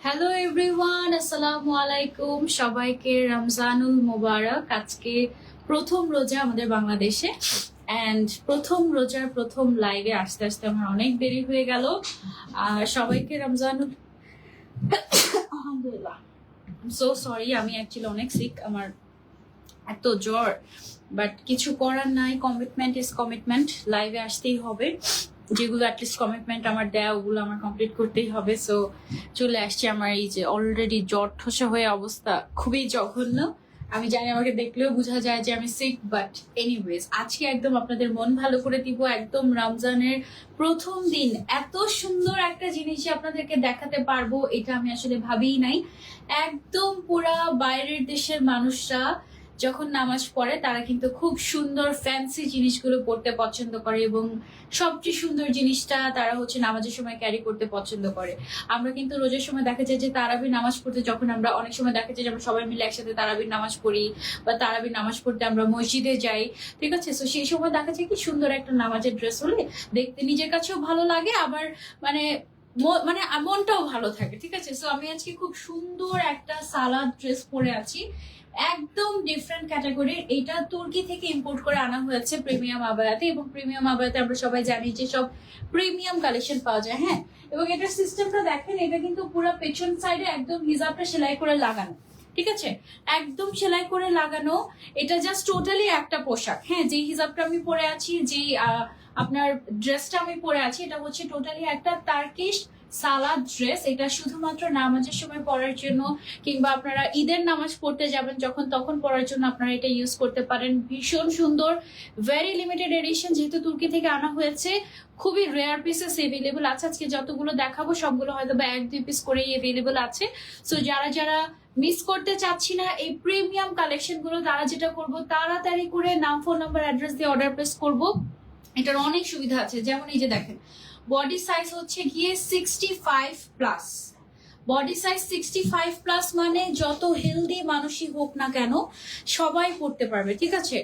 Hello everyone, আসসালামু আলাইকুম। সবাইকে রমজানুল মোবারক। আজকে প্রথম রোজা আমাদের বাংলাদেশে, অ্যান্ড প্রথম রোজার প্রথম লাইভে আসতে আসতে আমার অনেক দেরি হয়ে গেল। আর সবাইকে রমজানুল আলহামদুলিল্লাহ, সো সরি, আমি অ্যাকচুয়ালি অনেক সিক, আমার এত জ্বর, বাট কিছু করার নাই। কমিটমেন্ট ইজ কমিটমেন্ট, লাইভে আসতেই হবে। যেগুলো অ্যাটলিস্ট কমিটমেন্ট আমার দেয়া ওগুলো আমার কমপ্লিট করতেই হবে। সো চলে আসছি। আমার এই যে অলরেডি জ্বর ঠসা হয়ে অবস্থা খুবই জঘন্য। আমি জানি আমাকে দেখলেও বোঝা যায় যে আমি সিক, বাট এনিওয়েজ আজকে একদম আপনাদের মন ভালো করে দিব। একদম রমজানের প্রথম দিন এত সুন্দর একটা জিনিস আপনাদেরকে দেখাতে পারবো এটা আমি আসলে ভাবিই নাই। একদম পুরা বাইরের দেশের মানুষরা যখন নামাজ পড়ে তারা কিন্তু খুব সুন্দর ফ্যান্সি জিনিসগুলো পড়তে পছন্দ করে, এবং সবচেয়ে সুন্দর জিনিসটা তারা হচ্ছে নামাজের সময় ক্যারি করতে পছন্দ করে। আমরা কিন্তু রোজার সময় দেখা যায় যে তারাবির নামাজ পড়তে, যখন আমরা অনেক সময় দেখা যায় যে আমরা সবাই মিলে একসাথে তারাবির নামাজ পড়ি বা তারাবির নামাজ পড়তে আমরা মসজিদে যাই, ঠিক আছে। তো সেই সময় দেখা যায় কি সুন্দর একটা নামাজের ড্রেস হলে দেখতে নিজের কাছেও ভালো লাগে, আবার মানে মানে মনটাও ভালো থাকে, ঠিক আছে। সো আমি আজকে খুব সুন্দর একটা সালাদ ড্রেস পরে আছি, একদম ডিফারেন্ট ক্যাটাগরির। এটা তুর্কি থেকে ইম্পোর্ট করে আনা হয়েছে প্রিমিয়াম আবায়াতে, এবং প্রিমিয়াম আবায়াতে আমরা সবাই জানি যে সব প্রিমিয়াম কালেকশন পাওয়া যায়, হ্যাঁ। এবং এটার সিস্টেমটা দেখেন, এটা কিন্তু পুরো পেছন সাইডে একদম হিজাবটা সেলাই করে লাগানো, ঠিক আছে, একদম সেলাই করে লাগানো। এটা জাস্ট টোটালি একটা পোশাক, হ্যাঁ। যে হিজাবটা আমি পরে আছি, যে আপনার ড্রেসটা আমি পরে আছি, এটা হচ্ছে টোটালি একটা টার্কিশ সালাদ ড্রেস। এটা শুধুমাত্র নামাজের সময় পরার জন্য, কিংবা আপনারা ঈদের নামাজ পড়তে যাবেন যখন তখন পরার জন্য আপনারা এটা ইউজ করতে পারেন। ভীষণ সুন্দর, ভেরি লিমিটেড এডিশন, যেহেতু তুর্কি থেকে আনা হয়েছে। খুবই রেয়ার পিসেস এভেলেবল আছে। আজকে যতগুলো দেখাবো সবগুলো হয়তো বা 1-2 পিস করেই এভেলেবল আছে। সো যারা যারা মিস করতে চাচ্ছি না এই প্রিমিয়াম কালেকশন গুলো, তারা যেটা করবো তাড়াতাড়ি করে নাম, ফোন নাম্বার, অ্যাড্রেস দিয়ে অর্ডার প্লেস করবো। এটার অনেক সুবিধা আছে, যেমন এই যে দেখেন, বডি সাইজ হচ্ছে গিয়ে 65+। বডি সাইজ 65+ মানে যত হেলদি মানুষই হোক না কেন সবাই পড়তে পারবে, ঠিক আছে।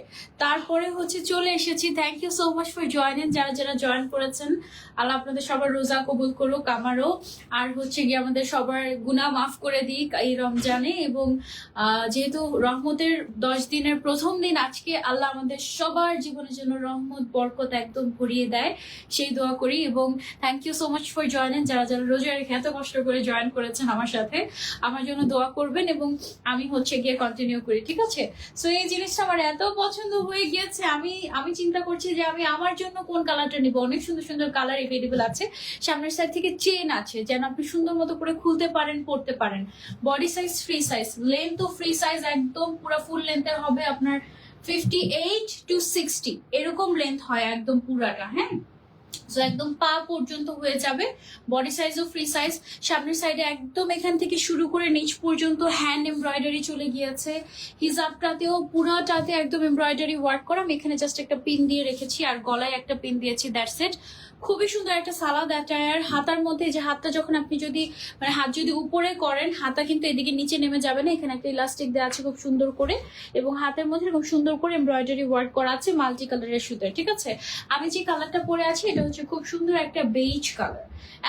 তারপরে হচ্ছে চলে এসেছি, thank you so much for joining, যারা যারা জয়েন করেছেন। আল্লাহ আপনাদের সবার রোজা কবুল করুক, আমারও। আর হচ্ছে গিয়ে আমাদের সবার গুনাহ মাফ করে দিক এই রমজানে। এবং যেহেতু রহমতের 10 দিনের প্রথম দিন আজকে, আল্লাহ আমাদের সবার জীবনের জন্য রহমত বরকত একদম ভরিয়ে দেয়, সেই দোয়া করি। এবং thank you so much for joining, যারা যারা রোজা রেখে এত কষ্ট করে জয়েন করেছেন আমার সাথে, আমার জন্য দোয়া করবেন এবং আমি হচ্ছে গিয়ে কন্টিনিউ করি, ঠিক আছে। সো এই জিনিসটা আমার এত পছন্দ হয়ে গিয়েছে, আমি চিন্তা করছি যে আমি আমার জন্য কোন কালারটা নিব। অনেক সুন্দর সুন্দর কালার এভেলেবল আছে। সামনের সাইড থেকে চেন আছে, যেন আপনি সুন্দর মতো করে খুলতে পারেন, পড়তে পারেন। Body size free size, length তো ফ্রি সাইজ, একদম পুরো ফুল লেন্থের হবে আপনার 58 to 60 এরকম লেন্থ হয় একদম পুরাটা, হ্যাঁ। একদম পা পর্যন্ত হয়ে যাবে। বডি সাইজও ফ্রি সাইজ। সামনের সাইডে একদম এখান থেকে শুরু করে নিচ পর্যন্ত হ্যান্ড এমব্রয়ডারি চলে গিয়েছে। হিজাবটাতেও পুরোটাতে একদম এমব্রয়ডারি ওয়ার্ক করা। আমি এখানে জাস্ট একটা পিন দিয়ে রেখেছি, আর গলায় একটা পিন দিয়েছি, দ্যাটস ইট। খুবই সুন্দর একটা সালাদ অ্যাটায়ার। হাতার মধ্যে যে হাতটা যখন আপনি যদি মানে হাত যদি উপরে করেন, হাতা কিন্তু এদিকে নিচে নেমে যাবে না। এখানে একটা ইলাস্টিক দেওয়া আছে খুব সুন্দর করে, এবং হাতের মধ্যে খুব সুন্দর করে এমব্রয়ডারি ওয়ার্ক করা আছে মাল্টি কালারের সুতো, ঠিক আছে। আমি যে কালারটা পরে আছি এটা হচ্ছে খুব সুন্দর একটা বেজ কালার,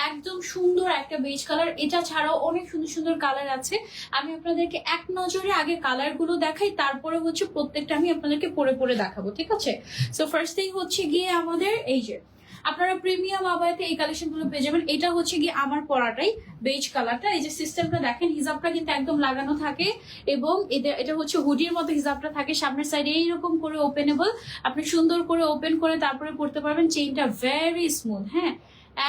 একদম সুন্দর একটা বেজ কালার। এটা ছাড়াও অনেক সুন্দর সুন্দর কালার আছে। আমি আপনাদেরকে এক নজরে আগে কালার গুলো দেখাই, তারপরে হচ্ছে প্রত্যেকটা আমি আপনাদেরকে পরে পরে দেখাবো, ঠিক আছে। সো ফার্স্ট থিং হচ্ছে গিয়ে আমাদের এই যে, আপনারা প্রিমিয়াম আবায়াতে এই কালেকশন গুলো পেয়ে যাবেন। এটা হচ্ছে গিয়ে আমার পরাটাই বেজ কালারটা। এই যে সিস্টেমটা দেখেন, হিজাবটা কিন্তু একদম লাগানো থাকে, এবং এটা হচ্ছে হুডির মতো হিজাবটা থাকে। সামনের সাইডে এইরকম করে ওপেনেবল, আপনি সুন্দর করে ওপেন করে তারপরে পড়তে পারবেন। চেইনটা ভেরি স্মুথ, হ্যাঁ,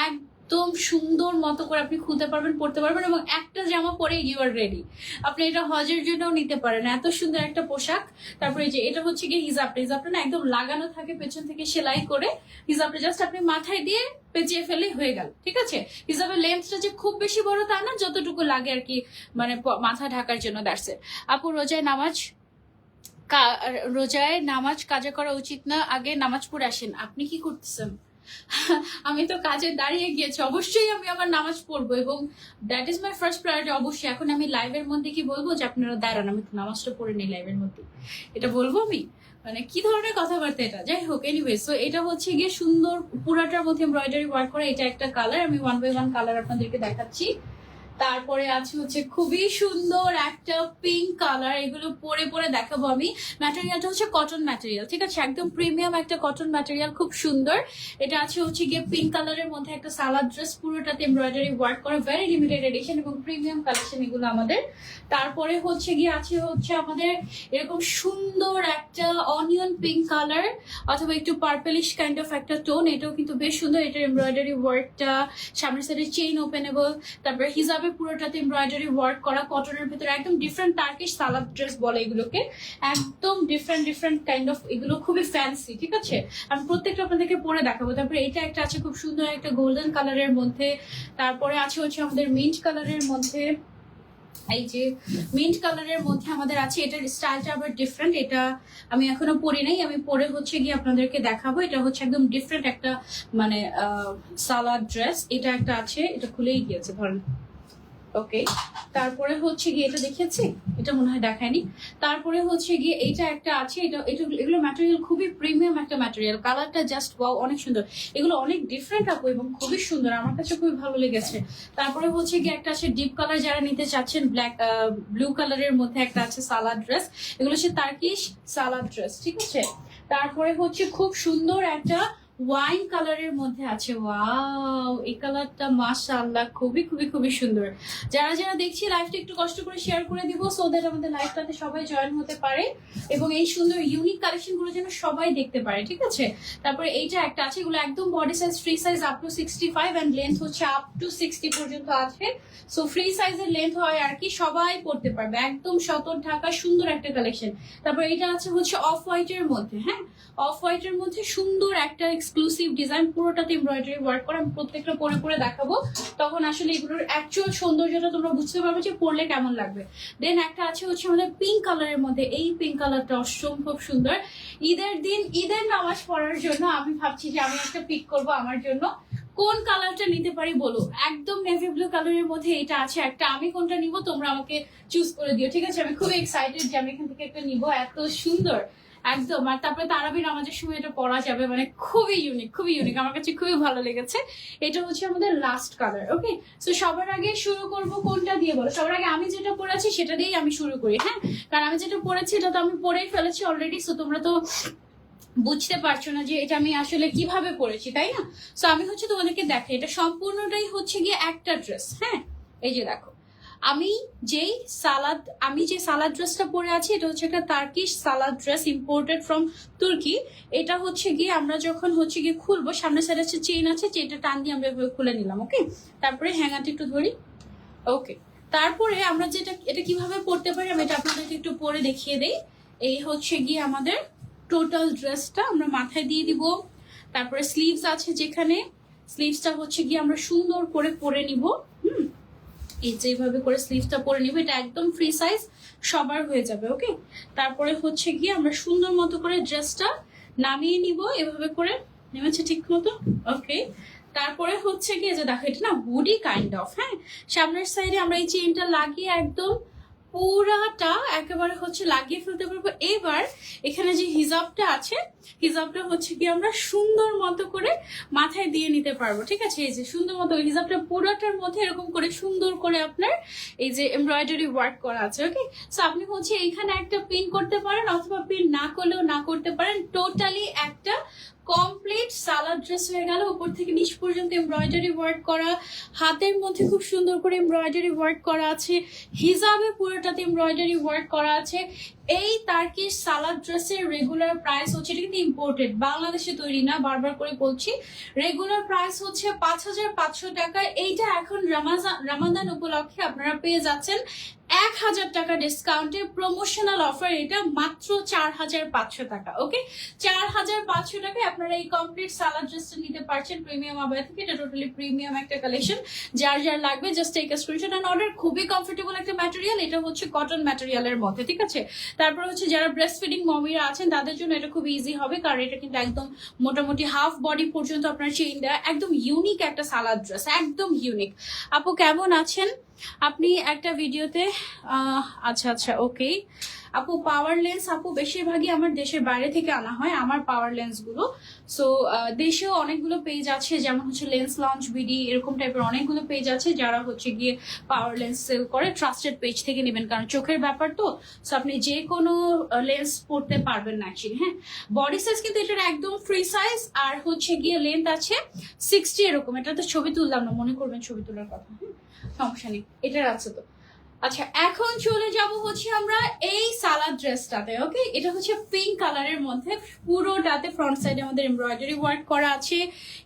একদম সুন্দর মতো করে আপনি খুলতে পারবেন, পড়তে পারবেন, এবং একটা জামা পরে ইউ আর রেডি। আপনি এটা হজের জন্যও নিতে পারেন, এত সুন্দর একটা পোশাক। তারপরে যে এটা হচ্ছে গিয়ে হিজাবটা না একদম লাগানো থাকে পেছন থেকে সেলাই করে। হিজাবটা জাস্ট আপনি মাথায় দিয়ে পেঁচিয়ে ফেলে হয়ে গেল, ঠিক আছে। হিজাবের লেন্থটা যে খুব বেশি বড় তা না, যতটুকু লাগে আর কি, মানে মাথা ঢাকার জন্য, দ্যাটস ইট। আপু রোজায় নামাজ কাজা করা উচিত না, আগে নামাজ পড়ে আসেন। আপনি কি করতেছেন? আমি তো কাজে দাঁড়িয়ে গিয়েছি, অবশ্যই আমি আমার নামাজ পড়বো, এবং that is my first priority. অবশ্যই এখন আমি লাইভের মধ্যে কি বলবো যে আপনারা দাঁড়ান, আমি নামাজটা পড়ে নিই লাইভের মধ্যে, এটা বলবো আমি? মানে কি ধরনের কথাবার্তা এটা? যাই হোক, এনিওয়ে, সো এটা হচ্ছে গিয়ে সুন্দর পুরাটার মধ্যে এমব্রয়ডারি ওয়ার্ক করা। এটা একটা কালার, আমি 1 by 1 কালার আপনাদেরকে দেখাচ্ছি। তারপরে আছে হচ্ছে খুবই সুন্দর একটা পিঙ্ক কালার, এগুলো পরে পরে দেখাবো আমি। ম্যাটেরিয়ালটা হচ্ছে কটন ম্যাটেরিয়াল, ঠিক আছে, একদম প্রিমিয়াম একটা কটন ম্যাটেরিয়াল, খুব সুন্দর। এটা আছে হচ্ছে গিয়ে পিঙ্ক কালারের মধ্যে একটা সালাদ ড্রেস, পুরোটাতে এমব্রয়ডারি ওয়ার্ক করা, ভেরি লিমিটেড এডিশন এবং প্রিমিয়াম কালেকশন এগুলো আমাদের। তারপরে হচ্ছে গিয়ে আছে হচ্ছে আমাদের এরকম সুন্দর একটা অনিয়ন পিঙ্ক কালার অথবা একটু পার্পলিশ কাইন্ড অফ একটা টোন, এটাও কিন্তু বেশ সুন্দর। এটার এমব্রয়ডারি ওয়ার্কটা সামনের সাইডে চেইন ওপেনেবল, তারপরে হিজাবে পুরোটাতে এমব্রয়ডারি ওয়ার্ক করা, কটনের ভিতরে একদম ডিফারেন্ট টার্কিশ সালাদ ড্রেস বলে এগুলোকে, একদম ডিফারেন্ট কাইন্ড অফ, এগুলো খুবই ফ্যান্সি, ঠিক আছে। আমি প্রত্যেকটা আপনাদেরকে পরে দেখাবো। তারপরে এটা একটা আছে খুব সুন্দর একটা গোল্ডেন কালারের মধ্যে, তারপরে আছে হচ্ছে আমাদের মিন্ট কালারের মধ্যে, এই যে মিন্ট কালারের মধ্যে আমাদের আছে। এটার স্টাইলটা আবার ডিফারেন্ট, এটা আমি এখনো পরি নাই, আমি পরে হচ্ছে গিয়ে আপনাদেরকে দেখাবো। এটা হচ্ছে একদম ডিফারেন্ট একটা মানে সালাদ ড্রেস। এটা একটা আছে, এটা খুলেই গিয়েছে ধরেন, ওকে। তারপরে হচ্ছে গিয়ে এটা দেখিয়েছি, এটা মনে হয় দেখায়নি। তারপরে হচ্ছে গিয়ে এইটা একটা আছে, এগুলো ম্যাটেরিয়াল খুবই প্রিমিয়াম একটা ম্যাটেরিয়াল, কালারটা জাস্ট ওয়াও, অনেক সুন্দর। এগুলো অনেক ডিফারেন্ট আপু এবং খুবই সুন্দর, আমার কাছে খুবই ভালো লেগেছে। তারপরে হচ্ছে গিয়ে একটা আছে ডিপ কালার, যারা নিতে চাচ্ছেন ব্ল্যাক ব্লু কালারের মধ্যে একটা আছে সালাদ ড্রেস, এগুলো হচ্ছে টার্কিশ সালাদ ড্রেস, ঠিক আছে। তারপরে হচ্ছে খুব সুন্দর একটা ওয়াইন কালারের মধ্যে আছে, ওয়াও, এই কালারটা মাশাআল্লাহ খুবই খুবই খুবই সুন্দর। যারা যারা দেখছি লাইভটা একটু কষ্ট করে শেয়ার করে দিব, সো দ্যাট আমাদের লাইভটাতে সবাই জয়েন হতে পারে এবং এই সুন্দর ইউনিক কালেকশন গুলো যেন সবাই দেখতে পারে, ঠিক আছে। তারপরে এইটা একটা আছে, এগুলো একদম body size free size up to 65 and length হচ্ছে আপ টু 60 পর্যন্ত আছে। সো ফ্রি সাইজের লেন্থ হয় আর কি, সবাই পড়তে পারবে, একদম সতর ঢাকা সুন্দর একটা কালেকশন। তারপর এটা আছে হচ্ছে অফ হোয়াইটের মধ্যে, হ্যাঁ, অফ হোয়াইটের মধ্যে সুন্দর একটা এক্সক্লুসিভ ডিজাইন, পুরোটাতে এমব্রয়ডারি ওয়ার্ক করা। আমি প্রত্যেকটা পরে পরে দেখাবো, তখন আসলে এগুলোর অ্যাকচুয়াল সৌন্দর্যটা তোমরা বুঝতে পারবে যে পরলে কেমন লাগবে। দেন একটা আছে হচ্ছে আমাদের পিঙ্ক কালারের মধ্যে, এই পিঙ্ক কালারটা অসম্ভব সুন্দর। ঈদের দিন ঈদের নামাজ পড়ার জন্য আমি ভাবছি যে আমি একটা পিক করব আমার জন্য। কোন কালারটা নিতে পারি বলো? একদম নেভি ব্লু কালারের মধ্যে এটা আছে একটা, আমি কোনটা নিব তোমরা আমাকে চুজ করে দিও, ঠিক আছে। আমি খুবই এক্সাইটেড যে আমি এখান থেকে একটা নিব, এত সুন্দর একদম। আর তারপরে তারাবি নামাজের সময় এটা পরা যাবে, মানে খুবই ইউনিক, খুবই ইউনিক, আমার কাছে খুবই ভালো লেগেছে। এটা হচ্ছে আমাদের লাস্ট কালার, ওকে। সো সবার আগে শুরু করব কোনটা দিয়ে বলো? সবার আগে আমি যেটা পরেছি সেটা দিয়েই আমি শুরু করি, হ্যাঁ, কারণ আমি যেটা পরেছি এটা তো আমি পরেই ফেলেছি অলরেডি, সো তোমরা তো বুঝতে পারছো না যে এটা আমি আসলে কিভাবে পরেছি, তাই না। সো আমি হচ্ছে তোমাদেরকে দেখাই, এটা সম্পূর্ণটাই হচ্ছে গিয়ে একটা ড্রেস, হ্যাঁ। এই যে দেখো, আমি যে সালাদ ড্রেসটা পরে আছি, এটা হচ্ছে একটা Turkish salad dress, imported from তুর্কি। এটা হচ্ছে গিয়ে আমরা যখন হচ্ছে গিয়ে খুলবো, সামনের সাইডে হচ্ছে চেইন আছে, চেইনটা টান দিয়ে আমরা এভাবে খুলে নিলাম, ওকে। তারপরে হ্যাঙ্গারটা একটু ধরি, ওকে। তারপরে আমরা এটা কিভাবে পরতে পারি আমি এটা আপনাদেরকে একটু পরে দেখিয়ে দেই। এই হচ্ছে গিয়ে আমাদের টোটাল ড্রেসটা আমরা মাথায় দিয়ে দিব। তারপরে স্লিভস আছে, যেখানে স্লিভসটা হচ্ছে গিয়ে আমরা সুন্দর করে পরে নিব, এই যে এইভাবে করে স্লিভসটা পরে নিব, এটা একদম ফ্রি সাইজ, সবার হয়ে যাবে, ওকে। তারপরে হচ্ছে গিয়ে আমরা সুন্দর মতো করে ড্রেসটা নামিয়ে নিব, এভাবে করে নেমেছে ঠিক মতো, ওকে। তারপরে হচ্ছে গিয়ে যে দেখো, এটা না হুডি কাইন্ড অফ, হ্যাঁ। সামনের সাইডে আমরা এই চেইনটা লাগিয়ে একদম পুরাটা একেবারে হচ্ছে লাগিয়ে ফেলতে পারবো। এবার এখানে যে হিজাবটা আছে, হিজাবটা হচ্ছে কি আমরা সুন্দর মতো করে মাথায় দিয়ে নিতে পারবো, ঠিক আছে। এই যে সুন্দর মতো হিজাবটা পুরোটার মধ্যে এরকম করে সুন্দর করে আপনার এই যে এমব্রয়ডারি ওয়ার্ক করা আছে, ওকে। সো আপনি হচ্ছে এখানে একটা পিন করতে পারেন, অথবা পিন না করলেও না করতে পারেন। টোটালি একটা কমপ্লিট সালাদ ড্রেস হয়ে গেল, উপর থেকে নিচ পর্যন্ত এমব্রয়ডারি ওয়ার্ক করা, হাতের মধ্যে খুব সুন্দর করে এমব্রয়ডারি ওয়ার্ক করা আছে, হিজাবে পুরোটাতে এমব্রয়ডারি ওয়ার্ক করা আছে। এই টার্কিশ সালাদ ড্রেসের রেগুলার প্রাইস হচ্ছে, এটা কিন্তু ইম্পোর্টেড, বাংলাদেশে তৈরি না, বারবার করে বলছি। রেগুলার প্রাইস হচ্ছে 5,500 টাকা। এইটা এখন রামাদান উপলক্ষে আপনারা পেয়ে যাচ্ছেন 1,000 টাকা ডিসকাউন্টে, প্রমোশনাল অফার, এটা মাত্র 4,500 টাকা, ওকে। 4,500 টাকায় আপনারা এই কমপ্লিট সালাদ ড্রেসটা নিতে পারছেন প্রিমিয়াম আবায়া থেকে। এটা টোটালি প্রিমিয়াম একটা কালেকশন, যার যার লাগবে just take a screenshot and order. খুবই কমফোর্টেবল একটা ম্যাটেরিয়াল, এটা হচ্ছে কটন ম্যাটেরিয়ালের মধ্যে, ঠিক আছে। তারপর হচ্ছে যারা ব্রেস্ট ফিডিং মমিরা আছেন তাদের জন্য এটা খুব ইজি হবে, কারণ এটা কিন্তু একদম মোটামুটি হাফ বডি পর্যন্ত আপনার চেইন দেয়, একদম ইউনিক একটা সালাদ ড্রেস, একদম ইউনিক। আপু কেমন আছেন? আপনি একটা ভিডিওতে আচ্ছা আচ্ছা, ওকে। আপু পাওয়ার লেন্স আপু বেশিরভাগই আমার দেশের বাইরে থেকে আনা হয় আমার পাওয়ার লেন্স গুলো। সো দেশেও অনেকগুলো পেজ আছে, যেমন হচ্ছে লেন্স লঞ্চ বিডি, এরকম টাইপের অনেকগুলো পেজ আছে যারা হচ্ছে গিয়ে পাওয়ার লেন্স সেল করে। ট্রাস্টেড পেজ থেকে নেবেন, কারণ চোখের ব্যাপার তো, সো আপনি যে কোনো লেন্স পড়তে পারবেন না অ্যাকচুয়ালি। হ্যাঁ, বডি সাইজ কিন্তু এটার একদম ফ্রি সাইজ, আর হচ্ছে গিয়ে লেন্থ আছে 60 এরকম। এটা তো ছবি তুললাম না, মনে করবেন ছবি তোলার কথা। সমস্যা নেই, এটার আছে তো। আচ্ছা, এখন চলে যাব হচ্ছে আমরা এই সালাদ ড্রেসটাতে। ওকে, এটা হচ্ছে পিঙ্ক কালারের মধ্যে, পুরোটাতে ফ্রন্ট সাইডে আমাদের এমব্রয়ডারি ওয়ার্ক করা আছে,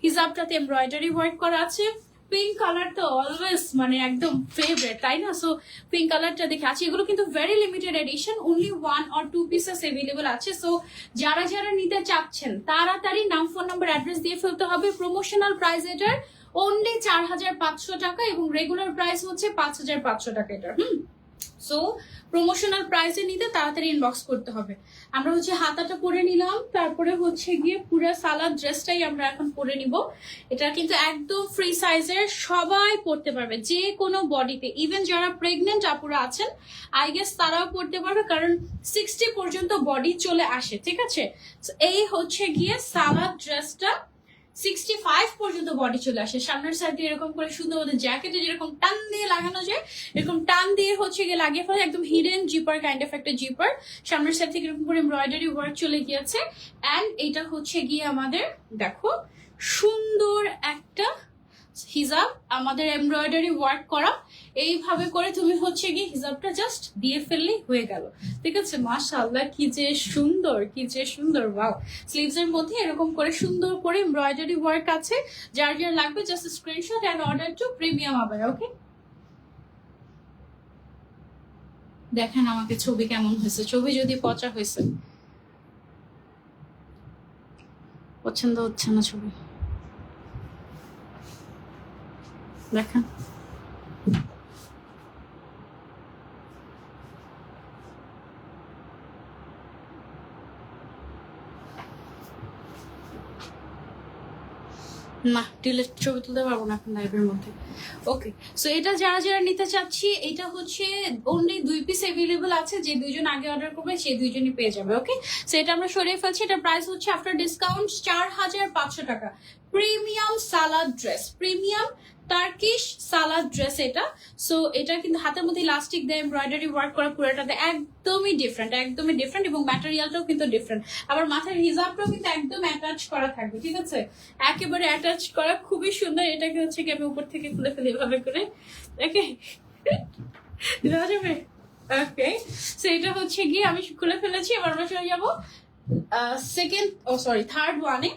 হিজাবটাতে এমব্রয়ডারি ওয়ার্ক করা আছে। পিঙ্ক কালার তো অলওয়েজ মানে একদম ফেভারিট, তাই না? সো পিঙ্ক কালারটা দেখে আছে। এগুলো কিন্তু very limited edition, only 1 or 2 pieces available আছে। সো যারা যারা নিতে চাচ্ছেন তাড়াতাড়ি নাম, ফোন নাম্বার, অ্যাড্রেস দিয়ে ফেলতে হবে। প্রমোশনাল প্রাইস এটার অনলি 4500 টাকা এবং রেগুলার প্রাইস হচ্ছে 5500 টাকা এটার। সো প্রমোশনাল প্রাইসে নিতে তাড়াতাড়ি ইনবক্স করতে হবে। আমরা হচ্ছে হাতাটা পরে নিলাম, তারপরে হচ্ছে গিয়ে পুরো সালাদ ড্রেসটাই আমরা এখন পরে নিব। এটা কিন্তু একদম ফ্রি সাইজের, সবাই পরতে পারবে যে কোনো বডিতে, ইভেন যারা প্রেগনেন্ট আপুরা আছেন আই গেস তারাও পরতে পারবে, কারণ 60 পর্যন্ত বডি চলে আসে। ঠিক আছে, এই হচ্ছে গিয়ে সালাদ ড্রেসটা 65 পর্যন্ত বডি চলে আসে। সামনের সাইডে এরকম করে সুন্দর ওদের জ্যাকেটে যেরকম টান দিয়ে লাগানো যায়, এরকম টান দিয়ে হচ্ছে গিয়ে লাগিয়ে ফেলে, একদম হিডেন জিপার কাইন্ড অফ একটা জিপার। সামনের সাইড থেকে এরকম করে এমব্রয়ডারি ওয়ার্ক চলে গিয়েছে। অ্যান্ড এটা হচ্ছে গিয়ে আমাদের দেখো সুন্দর একটা হিজাব, আমাদের এমব্রয়ডারি ওয়ার্ক করা। এইভাবে করে তুমি হচ্ছে গিয়ে হিজাবটা জাস্ট দিয়ে ফেললেই হয়ে গেল। ঠিক আছে, মাশাআল্লাহ কি যে সুন্দর, কি যে সুন্দর। ওয়াও, স্লিভস এর মধ্যে এরকম করে সুন্দর করে এমব্রয়ডারি ওয়ার্ক আছে। যার যার লাগবে just screenshot and order to premium আবার। ওকে, দেখেন আমাকে ছবি কেমন হয়েছে, ছবি যদি পচা হয়েছে, পছন্দ হচ্ছে না ছবি, দেখেন। না, ডিলেট ছবি তুলতে পারবো না এখন লাইভের মধ্যে। ওকে, সো এটা যারা যারা নিতে চাচ্ছি, এটা হচ্ছে অনলি 2 পিস অ্যাভেলেবল আছে। যে দুইজন আগে অর্ডার করবে সেই দুইজনই পেয়ে যাবে। ওকে, সো এটা আমরা সরিয়ে ফেলছি। এটা প্রাইস হচ্ছে আফটার ডিসকাউন্ট 4500 টাকা। প্রিমিয়াম সালাদ ড্রেস, প্রিমিয়াম টার্কিশ সালাদ ড্রেস এটা। সো এটা কিন্তু হাতের মধ্যে ইলাস্টিক দেয়, এমব্রয়ডারি ওয়ার্ক করা, পুরোটাতে একদমই ডিফারেন্ট, একদমই ডিফারেন্ট, এবং ম্যাটেরিয়ালটাও কিন্তু ডিফারেন্ট। আবার মাথার হিজাবটাও কিন্তু একদম অ্যাটাচ করা থাকবে। ঠিক আছে, একেবারে অ্যাটাচ করা, খুবই সুন্দর। এটাকে হচ্ছে কি আমি উপর থেকে খুলে ফেলি এভাবে করে। ওকে, দেওয়া যাবে? ওকে, সো এটা হচ্ছে গিয়ে আমি খুলে ফেলেছি। এবার আমরা চলে যাবো থার্ড ওয়ানে।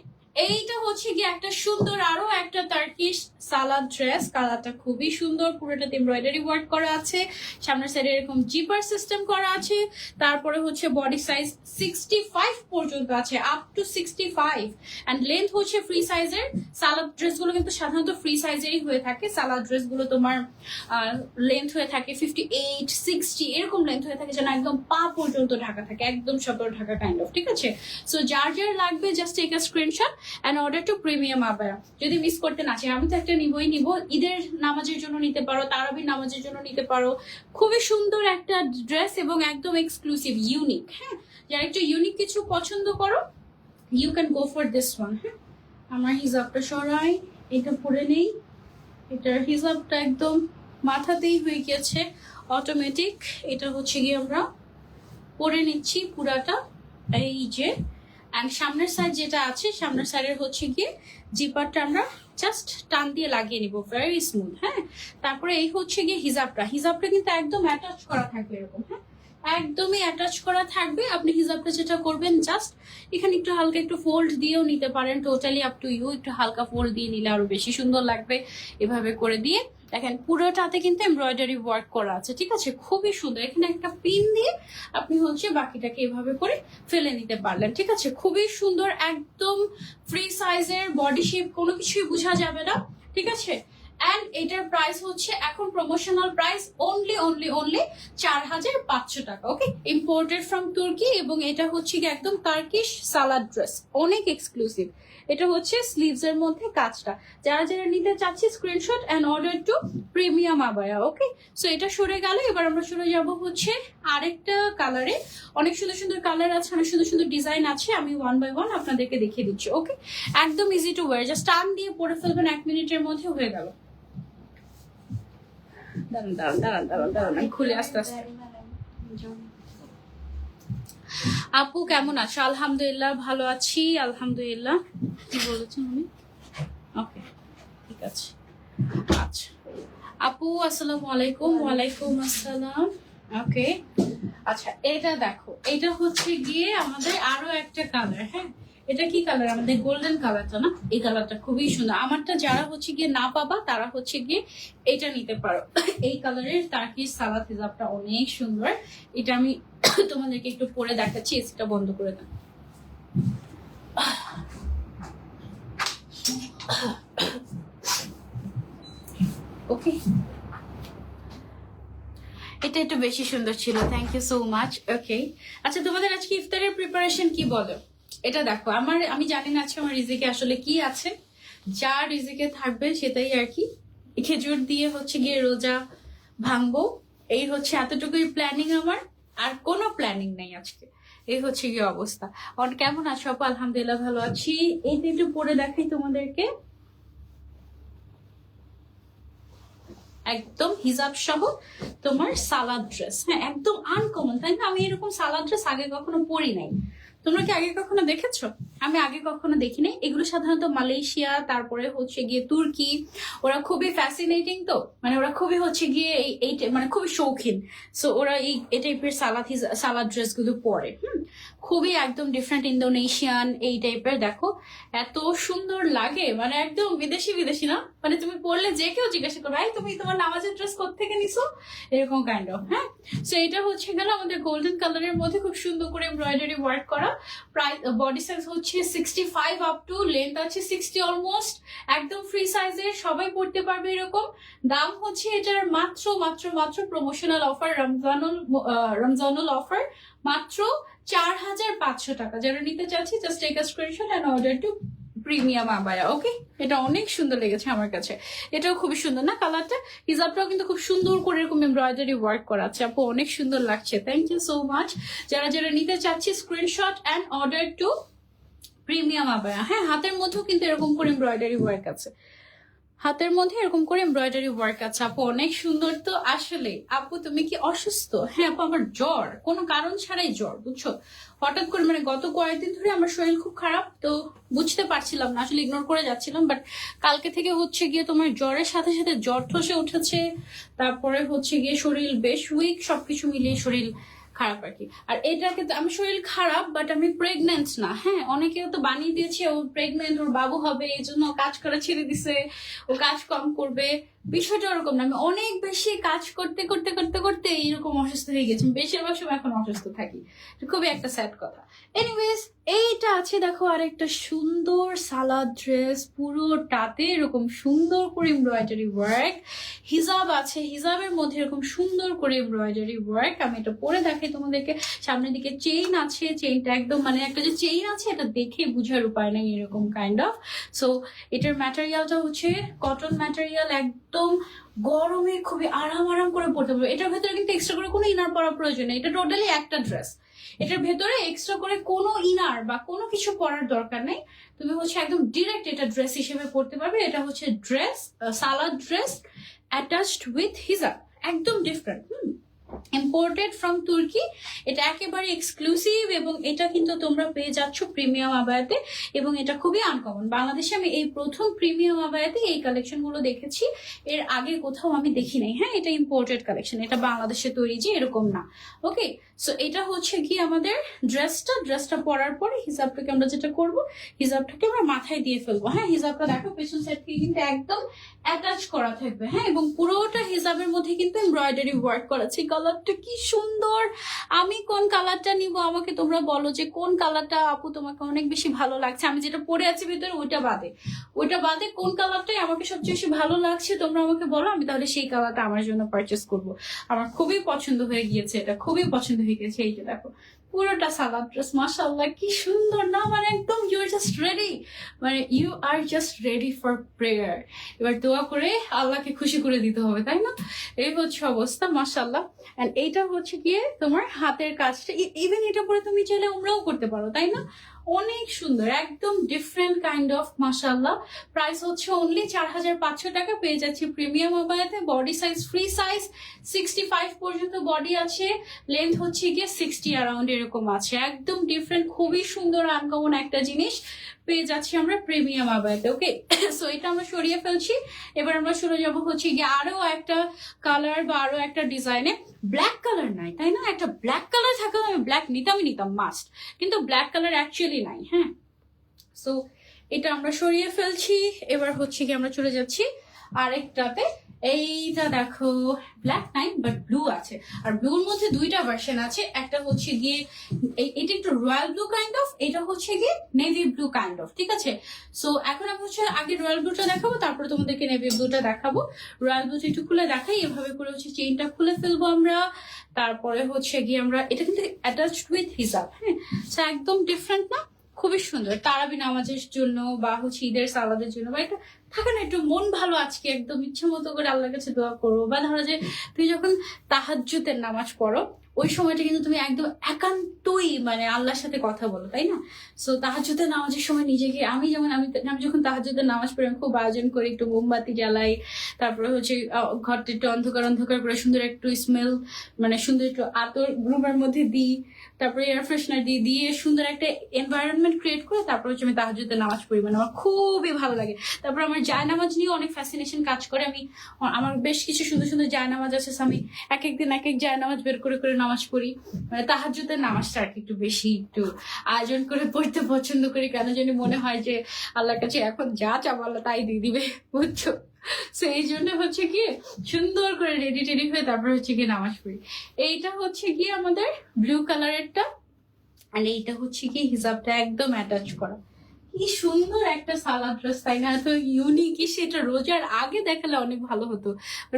এইটা হচ্ছে গিয়ে একটা সুন্দর আরো একটা টার্কিশ সালাদ ড্রেস। কালারটা খুবই সুন্দর, পুরোটাতে এমব্রয়ডারি ওয়ার্ক করা আছে, সামনের সাইডে এরকম জিপার সিস্টেম করা আছে। তারপরে হচ্ছে বডি সাইজ 65 পর্যন্ত আছে, আপ টু 65, এন্ড লেন্থ হচ্ছে ফ্রি সাইজের। সালাদ ড্রেস গুলো কিন্তু সাধারণত ফ্রি সাইজেরই হয়ে থাকে। সালাদ ড্রেস গুলো তোমার লেন্থ হয়ে থাকে 58, 60 এরকম লেন্থ হয়ে থাকে, যেন একদম পা পর্যন্ত ঢাকা থাকে, একদম সদর ঢাকা কাইন্ড অফ। ঠিক আছে, সো যার যার লাগবে just take a screenshot and order to premium আবায়া। যদি মিস করতে না চাই, আমি তো একটা নিবই নিব। ঈদের নামাজের জন্য নিতে পারো, তারাবির নামাজের জন্য নিতে পারো। খুবই সুন্দর একটা ড্রেস এবং একদম এক্সক্লুসিভ, ইউনিক। হ্যাঁ, যারা একটু ইউনিক কিছু পছন্দ করো, you can go for this one. হ্যাঁ, আমার হিজাবটা সরাই, এটা পরে নেই। এটার হিজাবটা একদম মাথাতেই হয়ে গেছে অটোমেটিক। এটা হচ্ছে গিয়ে আমরা পরে নিচ্ছি পুরাটা, এই যে। অ্যান্ড সামনের সাইড যেটা আছে, সামনের সাইডের হচ্ছে গিয়ে জিপারটা আমরা জাস্ট টান দিয়ে লাগিয়ে নিব, ভেরি স্মুথ। হ্যাঁ, তারপরে এই হচ্ছে গিয়ে হিজাবটা, হিজাবটা কিন্তু একদম অ্যাটাচ করা থাকবে এরকম। হ্যাঁ, একদমই অ্যাটাচ করা থাকবে। আপনি হিজাবটা যেটা করবেন, জাস্ট এখানে একটু হালকা একটু ফোল্ড দিয়েও নিতে পারেন, টোটালি আপ টু ইউ। একটু হালকা ফোল্ড দিয়ে নিলে আরো বেশি সুন্দর লাগবে। এভাবে করে দিয়ে দেখেন পুরোটাতে কিন্তু এমব্রয়ডারি ওয়ার্ক করা আছে। ঠিক আছে, খুবই সুন্দর। এখানে একটা পিন দিয়ে আপনি হচ্ছে বাকিটাকে এভাবে করে ফেলে নিতে পারলেন। ঠিক আছে, খুবই সুন্দর, একদম ফ্রি সাইজের, বডি শেপ কোনো কিছুই বোঝা যাবে না। ঠিক আছে, অ্যান্ড এটার প্রাইস হচ্ছে এখন প্রমোশনাল প্রাইস অনলি 4,500 টাকা। ওকে, ইম্পোর্টেড ফ্রম তুর্কি এবং এটা হচ্ছে কি একদম টার্কিশ সালাদ ড্রেস, অনেক এক্সক্লুসিভ। এটা হচ্ছে স্লিভস এর মধ্যে কাজটা। যারা যারা নিতে চাচ্ছি screenshot and order to premium abaya. Okay, so এটা সরে গেল। এবার আমরা সরে যাব হচ্ছে আরেকটা কালারে। অনেক সুন্দর সুন্দর কালার আছে, অনেক সুন্দর সুন্দর ডিজাইন আছে, আমি ওয়ান বাই ওয়ান আপনাদেরকে দেখিয়ে দিচ্ছি। ওকে, একদম ইজি টু ওয়্যার, জাস্ট টান দিয়ে পরে ফেলবেন, 1 মিনিটের মধ্যে হয়ে গেল। দাঁড়ান দাঁড়ান দাঁড়ান দাঁড়ান দাঁড়ান, আমি খুলে আস্তে আস্তে। আপু কেমন আছো? আলহামদুলিল্লাহ ভালো আছি, আলহামদুলিল্লাহ। কি বলেছেন উনি? ওকে, ঠিক আছে। আচ্ছা আপু, আসসালামু আলাইকুম। ওয়ালাইকুম আসসালাম। ওকে, আচ্ছা এটা দেখো, এটা হচ্ছে গিয়ে আমাদের আরো একটা কালার। হ্যাঁ, এটা কি কালার? আমাদের গোল্ডেন কালারটা না? এই কালারটা খুবই সুন্দর। আমারটা যারা হচ্ছে গিয়ে না পাবা তারা হচ্ছে গিয়ে এটা নিতে পারো। এই কালারের টার্কিশ সালাদ হিজাবটা অনেক সুন্দর। এটা আমি তোমাদেরকে একটু পরে দেখাচ্ছি। এসিটা বন্ধ করে দেন। ওকে, এটা একটু বেশি সুন্দর ছিল, থ্যাংক ইউ সো মাচ। ওকে, আচ্ছা তোমাদের আজকে ইফতারের প্রিপারেশন কি বলো? এটা দেখো, আমি জানি না আজকে আমার রিজিকে আসলে কি আছে। যা রিজিকে থাকবে সেটাই আর কি। খেজুর দিয়ে হচ্ছে গিয়ে রোজা ভাঙবো, এই হচ্ছে এতটুকুই প্ল্যানিং আমার, আর কোনো প্ল্যানিং নেই আজকে। এই হচ্ছে গিয়ে অবস্থা। কেমন আছো আপু? আলহামদুলিল্লাহ ভালো আছি। এইটা একটু পরে দেখাই তোমাদেরকে, একদম হিজাব সহ তোমার সালাদ ড্রেস। হ্যাঁ, একদম আনকমন, তাই না? আমি এরকম সালাদ ড্রেস আগে কখনো পরি নাই। তোমরা কি আগে কখনো দেখেছো? আমি আগে কখনো দেখি নাই। এগুলো সাধারণত মালয়েশিয়া, তারপরে হচ্ছে গিয়ে তুর্কি, ওরা খুবই ফ্যাসিনেটিং। তো মানে ওরা খুবই হচ্ছে গিয়ে এই মানে খুবই শৌখিন। সো ওরা এই টাইপের সালাদ ড্রেস গুলো পরে। খুবই একদম ডিফারেন্ট, ইন্দোনেশিয়ান এই টাইপের। দেখো এত সুন্দর লাগে, মানে একদম বিদেশি বিদেশি না? মানে তুমি পরলে যে কেউ জিজ্ঞাসা করবে, ভাই তুমি তোমার নামাজের ড্রেস কোত্থেকে নিছো, এরকম কাইন্ড অফ। হ্যাঁ, সো এটা হচ্ছে গেল আমাদের গোল্ডেন কালারের মধ্যে খুব সুন্দর করে এমব্রয়ডারি ওয়ার্ক করা। প্রাইস বডি সাইজ হচ্ছে 65 আপ টু লেন্থ আছে 60 অলমোস্ট, একদম ফ্রি সাইজের, সবাই পড়তে পারবে এরকম। দাম হচ্ছে এটার মাত্র মাত্র মাত্র প্রমোশনাল অফার, রমজানুল অফার, মাত্র 4,500 টাকা। যারা নিতে চাচ্ছি just take a screenshot and order to premium abaya. Okay, এটা অনেক সুন্দর লেগেছে আমার কাছে। এটাও খুবই সুন্দর না কালারটা? হিজাবটাও কিন্তু খুব সুন্দর করে এরকম এমব্রয়ডারি ওয়ার্ক করা আছে। আপু অনেক সুন্দর লাগছে, থ্যাংক ইউ সো মাচ। যারা যারা নিতে চাচ্ছি screenshot and order to premium আবায়া। হ্যাঁ, হাতের মধ্যেও কিন্তু এরকম করে এমব্রয়ডারি ওয়ার্ক আছে, হাতের মধ্যে এরকম করে এমব্রয়ডারি ওয়ার্ক আছে। আপু অনেক সুন্দর। তো আসলে আপু তুমি কি অসুস্থ? হ্যাঁ আপু, আমার জ্বর, কোনো কারণ ছাড়াই জ্বর, বুঝছো? হঠাৎ করে মানে গত কয়েকদিন ধরে আমার শরীর খুব খারাপ, তো বুঝতে পারছিলাম না, আসলে ইগনোর করে যাচ্ছিলাম। বাট কালকে থেকে হচ্ছে গিয়ে তোমার জ্বরের সাথে সাথে জ্বর ঠসে উঠেছে, তারপরে হচ্ছে গিয়ে শরীর বেশ উইক, সবকিছু মিলিয়ে শরীর খারাপ আর কি। আর এটাকে আমি শরীর খারাপ বাট আমি প্রেগনেন্ট না। হ্যাঁ, অনেকেও তো বানিয়ে দিয়েছে ও প্রেগনেন্ট, ওর বাবু হবে, এই জন্য কাজ করা ছেড়ে দিছে, ও কাজ কম করবে। বিষয়টা ওরকম না, আমি অনেক বেশি কাজ করতে করতে করতে করতে এইরকম অসুস্থ হয়ে গেছি। বেশিরভাগ সময় এখন অসুস্থ থাকি, খুবই একটা স্যাড কথা। এনিওয়েজ, এইটা আছে দেখো আরেকটা সুন্দর সালাদ ড্রেস, পুরোটাতে এরকম সুন্দর করে এমব্রয়ডারি ওয়ার্ক। হিজাব আছে, হিজাবের মধ্যে এরকম সুন্দর করে এমব্রয়ডারি ওয়ার্ক। আমি এটা পরে দেখাই তোমাদেরকে। সামনের দিকে চেইন আছে, চেইনটা একদম মানে একটা যে চেইন আছে এটা দেখে বুঝার উপায় নেই, এরকম কাইন্ড অফ। সো এটার ম্যাটেরিয়ালটা হচ্ছে কটন ম্যাটেরিয়াল, একদম গরমে খুবই আরাম করে পড়তে পারবে। এটার ভেতরে কিন্তু এক্সট্রা করে কোনো ইনার পরার প্রয়োজন নেই, এটা টোটালি একটা ড্রেস। এটার ভেতরে এক্সট্রা করে কোনো ইনার বা কোনো কিছু পরার দরকার নেই। তুমি হচ্ছে একদম ডিরেক্ট এটা ড্রেস হিসেবে পড়তে পারবে। এটা হচ্ছে dress, salad dress attached with হিজাব, একদম ডিফারেন্ট। ইম্পোর্টেড ফ্রম তুর্কি, এটা একেবারে এক্সক্লুসিভ এবং এটা কিন্তু তোমরা পেয়ে যাচ্ছ প্রিমিয়াম আবায়াতে, এবং এটা খুবই আনকমন। বাংলাদেশে আমি এই প্রথম প্রিমিয়াম আবায়াতে এই কালেকশন গুলো দেখেছি, এর আগে কোথাও আমি দেখি নাই। হ্যাঁ, এটা ইম্পোর্টেড কালেকশন, এটা বাংলাদেশে তৈরি যে এরকম না। ওকে, সো এটা হচ্ছে কি আমাদের ড্রেসটা পরার পরে হিজাবটাকে আমরা যেটা করব, হিজাবটাকে আমরা মাথায় দিয়ে ফেলবো। হ্যাঁ, হিজাবটা দেখো পেছন সাইড থেকে কিন্তু একদম অ্যাটাচ করা থাকবে। হ্যাঁ, এবং পুরোটা হিজাবের মধ্যে কিন্তু এমব্রয়ডারি ওয়ার্ক করা আছে। কালার কালারটা কি সুন্দর। আমি কোন কালারটা নিব আমাকে তোমরা বলো যে কোন কালারটা আপু তোমাকে অনেক বেশি ভালো লাগছে। আমি যেটা পরে আছি ভিতরে ওইটা বাদে কোন কালারটাই আমাকে সবচেয়ে বেশি ভালো লাগছে তোমরা আমাকে বলো, আমি তাহলে সেই কালারটা আমার জন্য পারচেস করব। আমার খুবই পছন্দ হয়ে গিয়েছে, এটা খুবই পছন্দ হয়ে গেছে। এই যে দেখো পুরোটা সালাদ ড্রেস, মাশাআল্লাহ কি সুন্দর না, মানে একদম ইউ আর জাস্ট রেডি, মানে you are just ready for prayer. এবার দোয়া করে আল্লাহকে খুশি করে দিতে হবে, তাই না? এই হচ্ছে অবস্থা, মাশাআল্লাহ। এন্ড এইটা হচ্ছে গিয়ে তোমার হাতের কাজটা, ইভেন এটা পরে তুমি চাইলে উমরাও করতে পারো, তাই না? অনেক সুন্দর, একদম ডিফারেন্ট কাইন্ড অফ, মাশাআল্লাহ। প্রাইস হচ্ছে অনলি 4500 টাকা। পেয়ে যাচ্ছি প্রিমিয়াম আবায়াতে। বডি সাইজ ফ্রি সাইজ 65 পর্যন্ত বডি আছে, লেন্থ হচ্ছে গিয়ে 60 অ্যারাউন্ড এরকম আছে। একদম ডিফারেন্ট, খুবই সুন্দর আনকমন একটা জিনিস পেয়ে যাচ্ছি আমরা প্রিমিয়াম আবায়াতে। ওকে, সো এটা আমরা সরিয়ে ফেলছি। এবার আমরা শুরু যাবো হচ্ছে গিয়ে আরো একটা কালার বা আরো একটা ডিজাইনে। ব্ল্যাক কালার নাই, তাই না? একটা ব্ল্যাক কালার থাকলে আমি ব্ল্যাক নিতাম মাস্ট, কিন্তু ব্ল্যাক কালার অ্যাকচুয়ালি নাই। হ্যাঁ, সো এটা আমরা সরিয়ে ফেলছি। এবার হচ্ছে কি আমরা চলে যাচ্ছি আরেকটাতে। এইটা দেখো ব্ল্যাক নাই বাট ব্লু আছে, আর ব্লুর মধ্যে দুইটা ভার্সন আছে। একটা হচ্ছে গিয়ে এটা একটু রয়্যাল ব্লু কাইন্ড অফ, এটা হচ্ছে গিয়ে নেভি ব্লু কাইন্ড অফ, ঠিক আছে? সো এখন আমি হচ্ছে আগে রয়্যাল ব্লুটা দেখাবো, তারপরে তোমাদেরকে নেভি ব্লুটা দেখাবো। রয়্যাল ব্লুটা একটু খুলে দেখাই, এভাবে করে হচ্ছে চেইনটা খুলে ফেলবো আমরা। তারপরে হচ্ছে গিয়ে আমরা, এটা কিন্তু অ্যাটাচড উইথ হিজাব। হ্যাঁ, একদম ডিফারেন্ট না, খুবই সুন্দর। তারাবি নামাজের জন্য বা হচ্ছে ঈদের সালাদের জন্য, বা এটা থাকে না একটু মন ভালো আজকে একদম ইচ্ছা মতো করে আল্লাহর কাছে দোয়া করবো, বা ধরো যে তুই যখন তাহাজ্জুদের নামাজ পড়ো ওই সময়টা কিন্তু তুমি একদম একান্তই মানে আল্লাহর সাথে কথা বলো, তাই না? সো তাহাজ্জুদের নামাজের সময় নিজেকে, আমি যখন তাহাজ্জুদের নামাজ পড়ি আমি খুব আয়োজন করি, একটু মোমবাতি জ্বালাই, তারপরে হচ্ছে ঘরটা একটু অন্ধকার অন্ধকার করে সুন্দর একটু স্মেল, মানে সুন্দর একটু আতর রুমের মধ্যে দিই, তারপরে এয়ার ফ্রেশনার দিয়ে সুন্দর একটা এনভায়রনমেন্ট ক্রিয়েট করে তারপর হচ্ছে আমি তাহাজ্জুদের নামাজ পড়ি। মানে আমার খুবই ভালো লাগে। তারপর আমার জায়নামাজ নিয়ে অনেক ফ্যাসিনেশন কাজ করে। আমার বেশ কিছু সুন্দর সুন্দর জায়নামাজ আছে, আমি এক একদিন এক এক জায়নামাজ বের করে করে নামাজ পড়ি। মানে তাহাজ্জুদের নামাজটা আর কি একটু বেশি একটু আয়োজন করে পড়তে পছন্দ করি, কেন জানি মনে হয় যে আল্লাহর কাছে এখন যা চাবো আল্লাহ তাই দিয়ে দিবে, বুঝছো? সো এই জন্য হচ্ছে গিয়ে সুন্দর করে রেডি টেডি হয়ে তারপর হচ্ছে গিয়ে নামাজ পড়ি। এইটা হচ্ছে গিয়ে আমাদের ব্লু কালারেরটা, আর এইটা হচ্ছে গিয়ে হিজাবটা একদম অ্যাটাচ করা। কি সুন্দর একটা সালাদ ড্রেস, তাই না? এত ইউনিক। সেটা রোজার আগে দেখালে অনেক ভালো হতো,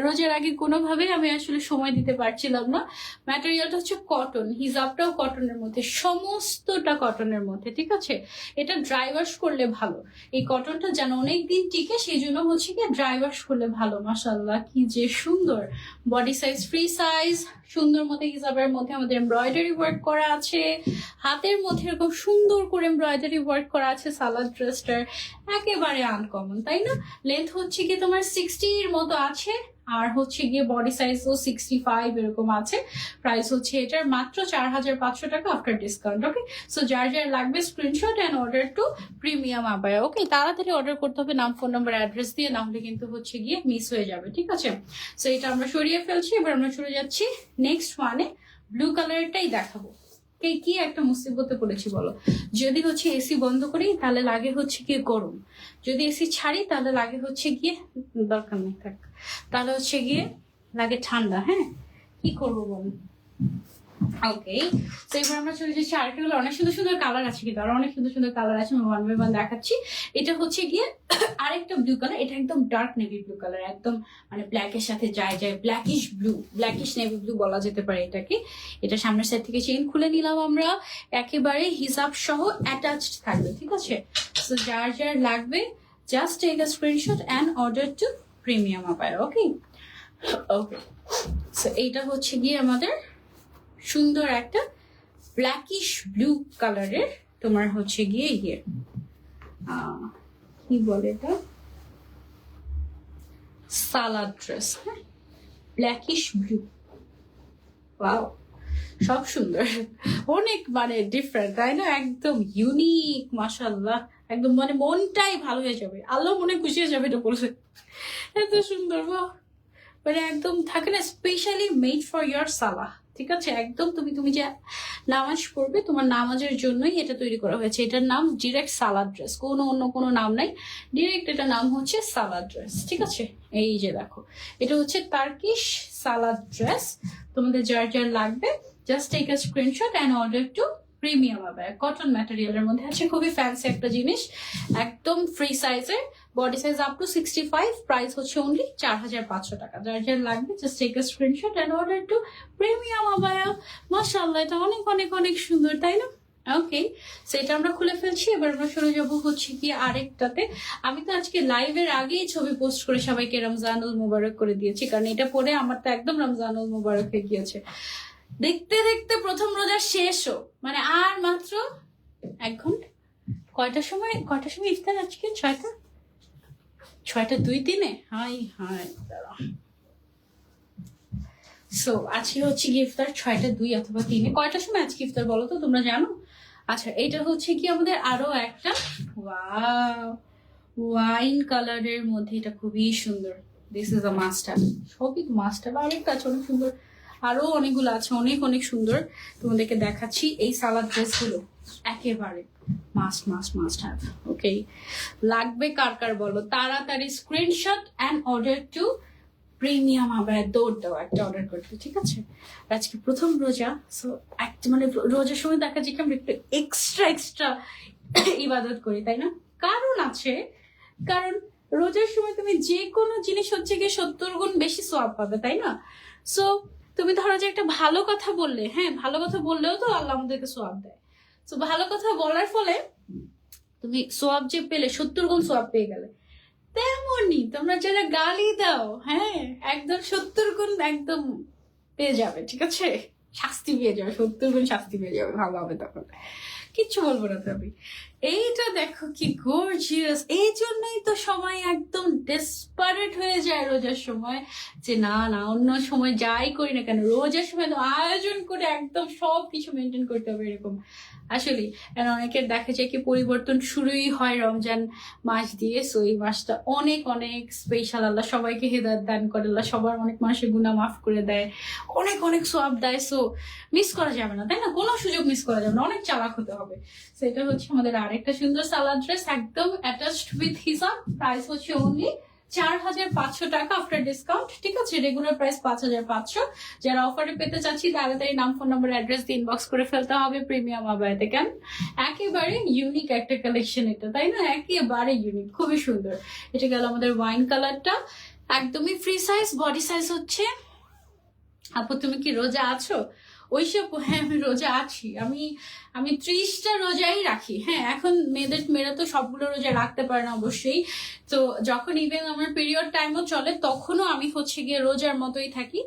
রোজার আগে কোনোভাবেই আমি আসলে সময় দিতে পারছিলাম না। ম্যাটেরিয়ালটা হচ্ছে কটন, হিজাবটাও কটনের মধ্যে, সমস্তটা কটনের মধ্যে, ঠিক আছে? এটা ড্রাই ওয়াশ করলে ভালো, এই কটনটা যেন অনেকদিন টিকে, সেই জন্য হচ্ছে কি ড্রাই ওয়াশ করলে ভালো। মাশাআল্লাহ কি যে সুন্দর। বডি সাইজ ফ্রি সাইজ, সুন্দর মতো হিজাবের মধ্যে আমাদের এমব্রয়ডারি ওয়ার্ক করা আছে, হাতের মধ্যে এরকম সুন্দর করে এমব্রয়ডারি ওয়ার্ক করা আছে। সালাদ ড্রেসটার একেবারে আনকমন, তাই না? লেন্থ হচ্ছে গিয়ে তোমার 60 মতো আছে, আর হচ্ছে গিয়ে বডি সাইজও 65 এরকম আছে। প্রাইস হচ্ছে এটার মাত্র 4500 টাকা আফটার ডিসকাউন্ট। ওকে, সো যার যার লাগবে screenshot and order to premium abaya. Okay, তাড়াতাড়ি অর্ডার করতে হবে নাম, ফোন নাম্বার, অ্যাড্রেস দিয়ে, না হলে কিন্তু হচ্ছে গিয়ে মিস হয়ে যাবে, ঠিক আছে? সো এটা আমরা সরিয়ে ফেলছি। এবার আমরা চলে যাচ্ছি নেক্সট ওয়ানে। ব্লু কালারটাই দেখাবো। কি একটা মুসিবতে পড়েছি বলো। যদি হচ্ছে এসি বন্ধ করি তাহলে লাগে হচ্ছে গিয়ে গরম, যদি এসি ছাড়ি তাহলে লাগে হচ্ছে গিয়ে, দরকার নেই থাক, তাহলে হচ্ছে গিয়ে লাগে ঠান্ডা। হ্যাঁ, কি করবো বলো? ওকে, তো এবার আমরা চলে যাচ্ছি আরেকটা। অনেক সুন্দর সুন্দর কালার আছে, কিন্তু আরো অনেক সুন্দর সুন্দর কালার আছে, আমি ওয়ান বাই ওয়ান দেখাচ্ছি। এটা হচ্ছে গিয়ে আরেকটা ব্লু কালার, এটা একদম ডার্ক নেভি ব্লু কালার, একদম মানে ব্ল্যাকের সাথে যায় blackish blue, blackish navy blue বলা যেতে পারে এটাকে। এটা সামনের সাইড থেকে চেইন খুলে নিলাম আমরা, একেবারে হিসাব সহ অ্যাটাচড থাকবে, ঠিক আছে? সো যার যার লাগবে just take a screenshot and order to premium abaya. Okay okay, so এইটা হচ্ছে গিয়ে আমাদের সুন্দর একটা ব্ল্যাকিশ ব্লু কালারের, তোমার হচ্ছে গিয়ে কি বলে এটা, সালাদ ড্রেস। হ্যাঁ, ব্ল্যাকিশ ব্লু, ওয়াও, সব সুন্দর, অনেক মানে ডিফারেন্ট, তাই না? একদম ইউনিক, মাশাআল্লাহ, একদম মানে মনটাই ভালো হয়ে যাবে, আল্লাহ মনে খুশি হয়ে যাবে এটা বলছে, এত সুন্দর। মানে একদম থাকে না স্পেশালি মেড ফর ইয়ার সালাহ, ঠিক আছে? একদম তুমি যে নামাজ পড়বে তোমার নামাজের জন্যই এটা তৈরি করা হয়েছে। এটার নাম ডিরেক্ট সালাদ ড্রেস, অন্য কোনো নাম নাই, ডিরেক্ট এটা নাম হচ্ছে সালাদ ড্রেস, ঠিক আছে? এই যে দেখো, এটা হচ্ছে টার্কিশ সালাদ ড্রেস। তোমাদের যার যার লাগবে just take a screenshot and order to premium abaya. Cotton ম্যাটেরিয়ালের মধ্যে আছে, খুবই ফ্যান্সি একটা জিনিস, একদম ফ্রি সাইজের, body size up to 65, price হচ্ছে অনলি 4500 টাকা। যার যার লাগবে just take a screenshot and order to premium abaya. মাশাআল্লাহ, এটা অনেক অনেক অনেক সুন্দর, তাই না? ওকে, সেটা আমরা খুলে ফেলছি। এবার আমরা শুরু যাবো হচ্ছে কি আরেকটাতে। আমি তো আজকে লাইভের আগেই ছবি পোস্ট করে সবাইকে রমজানুল মুবারক করে দিয়েছি, কারণ এটা পরে আমার তো একদম রমজানুল মুবারক হয়ে গিয়েছে। দেখতে দেখতে প্রথম রোজা শেষও, মানে আর মাত্র 1 ঘন্টা। কয়টার সময় ইফতার আজকে? 6টা 2-3 হাই হাই। সো আজকে হচ্ছে কি ইফতার 6টা 2 অথবা 3। কয়টার সময় আজকে ইফতার বলো তো, তোমরা জানো? আচ্ছা, এটা হচ্ছে কি আমাদের আরো একটা ওয়াইন কালারের মধ্যে, এটা খুবই সুন্দর। দিস ইজ আ মাস্টার, সবই মাস্টার। আরেকটা আছে অনেক সুন্দর, আরো অনেকগুলো আছে, অনেক অনেক সুন্দর, তোমাদেরকে দেখাচ্ছি। এই সালাদ ড্রেসগুলো একেবারে মাস্ট হ্যাভ। ওকে, লাগবে কার কার বলো, তাড়াতাড়ি screenshot and order to premium abaya. দৌড় দাও একটা অর্ডার করতে, ঠিক আছে? আজকে প্রথম রোজা, সো মানে রোজার সময় দেখা যায় কি আমরা একটু এক্সট্রা ইবাদত করি, তাই না? কারণ আছে, কারণ রোজার সময় তুমি যে কোনো জিনিস হচ্ছে গিয়ে 70 গুণ বেশি সোয়াব পাবে, তাই না? সো তুমি ধরো যে একটা ভালো কথা বললে, হ্যাঁ, ভালো কথা বললেও তো আল্লাহ আমাদেরকে সোয়াব দেয়। তো ভালো কথা বলার ফলে তুমি সোয়াব যে পেলে 70 গুণ সোয়াব পেয়ে গেলে, তেমনই তোমরা যারা গালি দাও, হ্যাঁ, একদম 70 গুণ একদম পেয়ে যাবে, ঠিক আছে? শাস্তি পেয়ে যাবে, 70 গুণ শাস্তি পেয়ে যাবে, ভালো হবে তখন, কিচ্ছু বলবো না তুমি। এইটা দেখো কি গর্জিয়াস। এই জন্যই তো সবাই একদম ডেসপারেট হয়ে যায় রোজার সময়, যে না না অন্য সময় যাই করি না কেন, রোজার সময় তো আয়োজন করে একদম সবকিছু মেনটেন করতে হবে, এরকম। আসলে অনেকের দেখা যায় কি পরিবর্তন শুরুই হয় রমজান মাস দিয়ে। সো এই মাসটা অনেক অনেক স্পেশাল, আল্লাহ সবাইকে হেদায়েত দান করে, আল্লাহ সবার অনেক মানুষের গুনাহ মাফ করে দেয়, অনেক অনেক সোয়াব দেয়। সো মিস করা যাবে না, তাই না? কোনো সুযোগ মিস করা যাবে না, অনেক চালাক হতে হবে। সেটা হচ্ছে আমাদের আরেকটা সুন্দর সালাদ ড্রেস, একদম অ্যাটাচড উইথ হিজাব। প্রাইস হচ্ছে অনলি 4500 টাকা আফটার ডিসকাউন্ট, ঠিক আছে? Regular price 5500। যারা অফারে পেতে চাচ্ছি তাড়াতাড়ি নাম, ফোন নাম্বার, অ্যাড্রেস দিয়ে ইনবক্স করে ফেলতে হবে প্রিমিয়াম আবায়াতে। কেন? একেবারে ইউনিক একটা কালেকশন এটা, তাই না? একেবারে ইউনিক, খুবই সুন্দর। এটা গেল আমাদের ওয়াইন কালারটা, একদমই ফ্রি সাইজ, বডি সাইজ হচ্ছে। আপু তুমি কি রোজা আছো? ওইসব, হ্যাঁ আমি রোজা আছি। আমি 30টা রোজাই রাখি। হ্যাঁ, এখন মেয়েরা তো সবগুলো রোজা রাখতে পারে না অবশ্যই। তো যখন ইভেন আমার পিরিয়ড টাইমও চলে তখনও আমি হচ্ছে গিয়ে রোজার মতোই থাকি।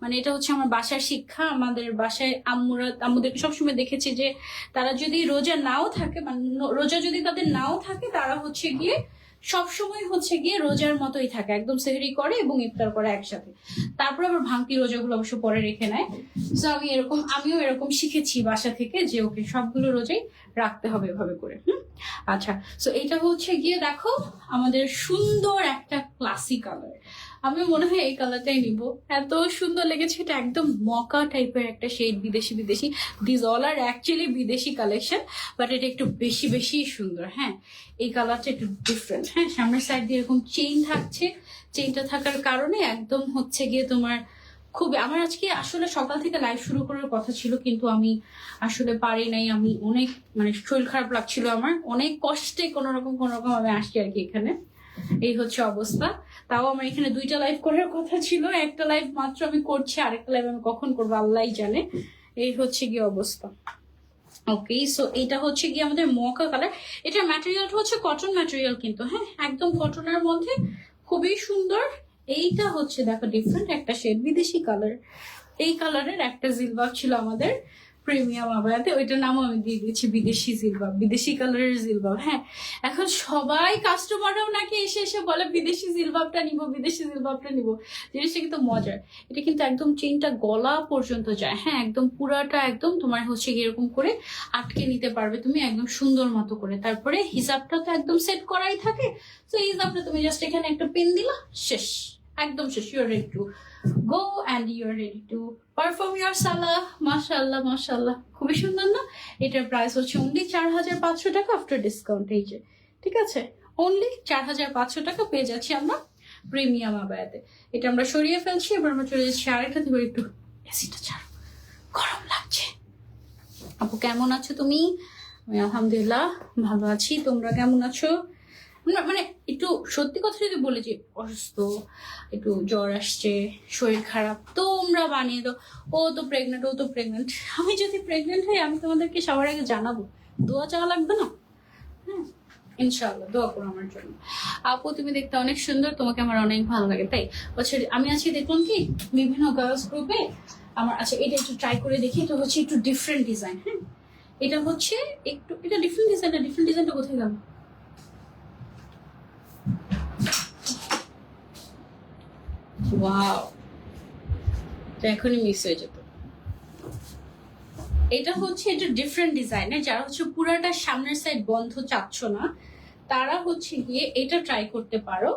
মানে এটা হচ্ছে আমার বাসার শিক্ষা। আমাদের বাসায় আম্মুদেরকে সবসময় দেখেছি যে তারা যদি রোজা নাও থাকে, মানে রোজা যদি তাদের নাও থাকে, তারা হচ্ছে গিয়ে সবসময় হচ্ছে গিয়ে রোজার মতোই থাকে, একদম সেহরি করে এবং ইফতার করে একসাথে। তারপর আবার ভাঙতি রোজাগুলো অবশ্য পরে রেখে নেয়। তো আমিও এরকম শিখেছি বাসা থেকে, যে ওকে সবগুলো রোজাই রাখতে হবে এভাবে করে। আচ্ছা, তো এটা হচ্ছে গিয়ে দেখো আমাদের সুন্দর একটা ক্লাসিক কালার। আমি মনে হয় এই কালারটাই নিব, এত সুন্দর লেগেছে। এটা একদম মকা টাইপের একটা শেড, বিদেশি। দিস অল আর অ্যাকচুয়ালি বিদেশি কালেকশন, বাট এটা একটু বেশি সুন্দর। হ্যাঁ, এই কালারটা একটু ডিফারেন্ট। হ্যাঁ, সামনের সাইড দিয়ে এরকম চেইন থাকছে, চেইনটা থাকার কারণে একদম হচ্ছে গিয়ে তোমার খুবই। আমার আজকে আসলে সকাল থেকে লাইভ শুরু করার কথা ছিল, কিন্তু আমি আসলে পারি নাই। আমি অনেক, মানে শরীর খারাপ লাগছিল আমার, অনেক কষ্টে কোনোরকম আমি আসছি আর কি এখানে। এই হচ্ছে অবস্থা। তাও আমার এখানে 2টা লাইভ করার কথা ছিল, একটা লাইভ মাত্র আমি করছি, আরেকটা লাইভ আমি কখন করবো আল্লাহই জানে। এই হচ্ছে গিয়ে অবস্থা। ওকে, সো এটা হচ্ছে গিয়ে আমাদের মকা কালার। এটার ম্যাটেরিয়ালটা হচ্ছে কটন ম্যাটেরিয়াল, কিন্তু হ্যাঁ একদম কটনের মধ্যে, খুবই সুন্দর। এইটা হচ্ছে দেখো ডিফারেন্ট একটা শেড, বিদেশি কালার। এই কালারের একটা জিলবাব ছিল আমাদের প্রিমিয়াম আবায়াতে, ওইটার নামও আমি দিয়ে দিয়েছি বিদেশি জিলবাব, বিদেশি কালারের জিলবাব। হ্যাঁ, এখন সবাই কাস্টমাররাও নাকি এসে বলে বিদেশি জিলবাবটা নিব। জিনিসটা কিন্তু মজার। এটা কিন্তু একদম চেইনটা গলা পর্যন্ত যায়। হ্যাঁ, একদম পুরাটা একদম তোমার হচ্ছে এরকম করে আটকে নিতে পারবে তুমি একদম সুন্দর মতো করে। তারপরে হিজাবটা তো একদম সেট করাই থাকে। তো হিজাবটা তুমি জাস্ট এখানে একটা পিন দিলা, শেষ, একদম শেষ। You are ready to go and you are ready to perform your সালাহ। মাশাআল্লাহ, খুবই সুন্দর না? এটার প্রাইস হচ্ছে অনলি 4500 টাকা আফটার ডিসকাউন্ট। এই যে, ঠিক আছে, অনলি 4500 টাকা পেয়ে যাচ্ছি আমরা প্রিমিয়াম আবায়াতে। এটা আমরা সরিয়ে ফেলছি। এবার আমরা চলে যাচ্ছি আরেকটা থেকে, একটু এসিটা ছাড়ো, গরম লাগছে। আপু কেমন আছো তুমি? আমি আলহামদুলিল্লাহ ভালো আছি, তোমরা কেমন আছো? মানে একটু সত্যি কথা যদি বলে যে অসুস্থ, একটু জ্বর আসছে, শরীর খারাপ, তোমরা বানিয়ে দাও ও তো প্রেগনেন্ট, ও তো প্রেগনেন্ট। আমি যদি প্রেগনেন্ট হই আমি তোমাদেরকে সবার আগে জানাবো, দোয়া চাওয়া লাগবে না? হ্যাঁ ইনশাআল্লাহ দোয়া করো আমার জন্য। আপু তুমি দেখতে অনেক সুন্দর, তোমাকে আমার অনেক ভালো লাগে। তাই আচ্ছা, আমি আজকে দেখলাম কি বিভিন্ন গার্লস গ্রুপে আমার, আচ্ছা এটা একটু ট্রাই করে দেখি। এটা হচ্ছে একটু ডিফারেন্ট ডিজাইন। হ্যাঁ এটা হচ্ছে একটু, এটা ডিফারেন্ট ডিজাইনটা, ডিফারেন্ট ডিজাইনটা কোথায় গেল? ওয়াও, তো এখনই মিস হয়ে যেত। এটা হচ্ছে এটা ডিফারেন্ট ডিজাইনের, যারা হচ্ছে পুরাটা সামনের সাইড বন্ধ চাচ্ছ না তারা হচ্ছে গিয়ে এটা ট্রাই করতে পারো।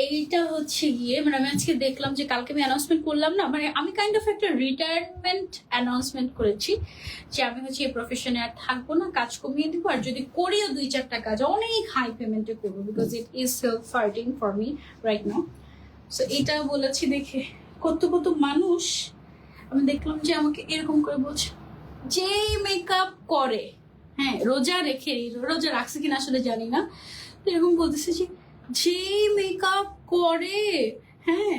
এইটা হচ্ছে গিয়ে মানে আমি আজকে দেখলাম যে কালকে আমি অ্যানাউন্সমেন্ট করলাম না, মানে আমি কাইন্ড অফ একটা রিটায়ারমেন্ট অ্যানাউন্সমেন্ট করেছি যে আমি হচ্ছে এই প্রফেশনে আর থাকবো না, কাজ কমিয়ে দিব, আর যদি করিও 2-4টা কাজ অনেক হাই পেমেন্টে করবো, because it is self fighting for me right now. So এটা বলেছি দেখে কত কত মানুষ আমি দেখলাম যে আমাকে এরকম করে বলছে, যেই মেকআপ করে, হ্যাঁ রোজা রেখে, রোজা রাখছে কিনা আসলে জানি না, এরকম বলতেছে যে যেই মেকআপ করে, হ্যাঁ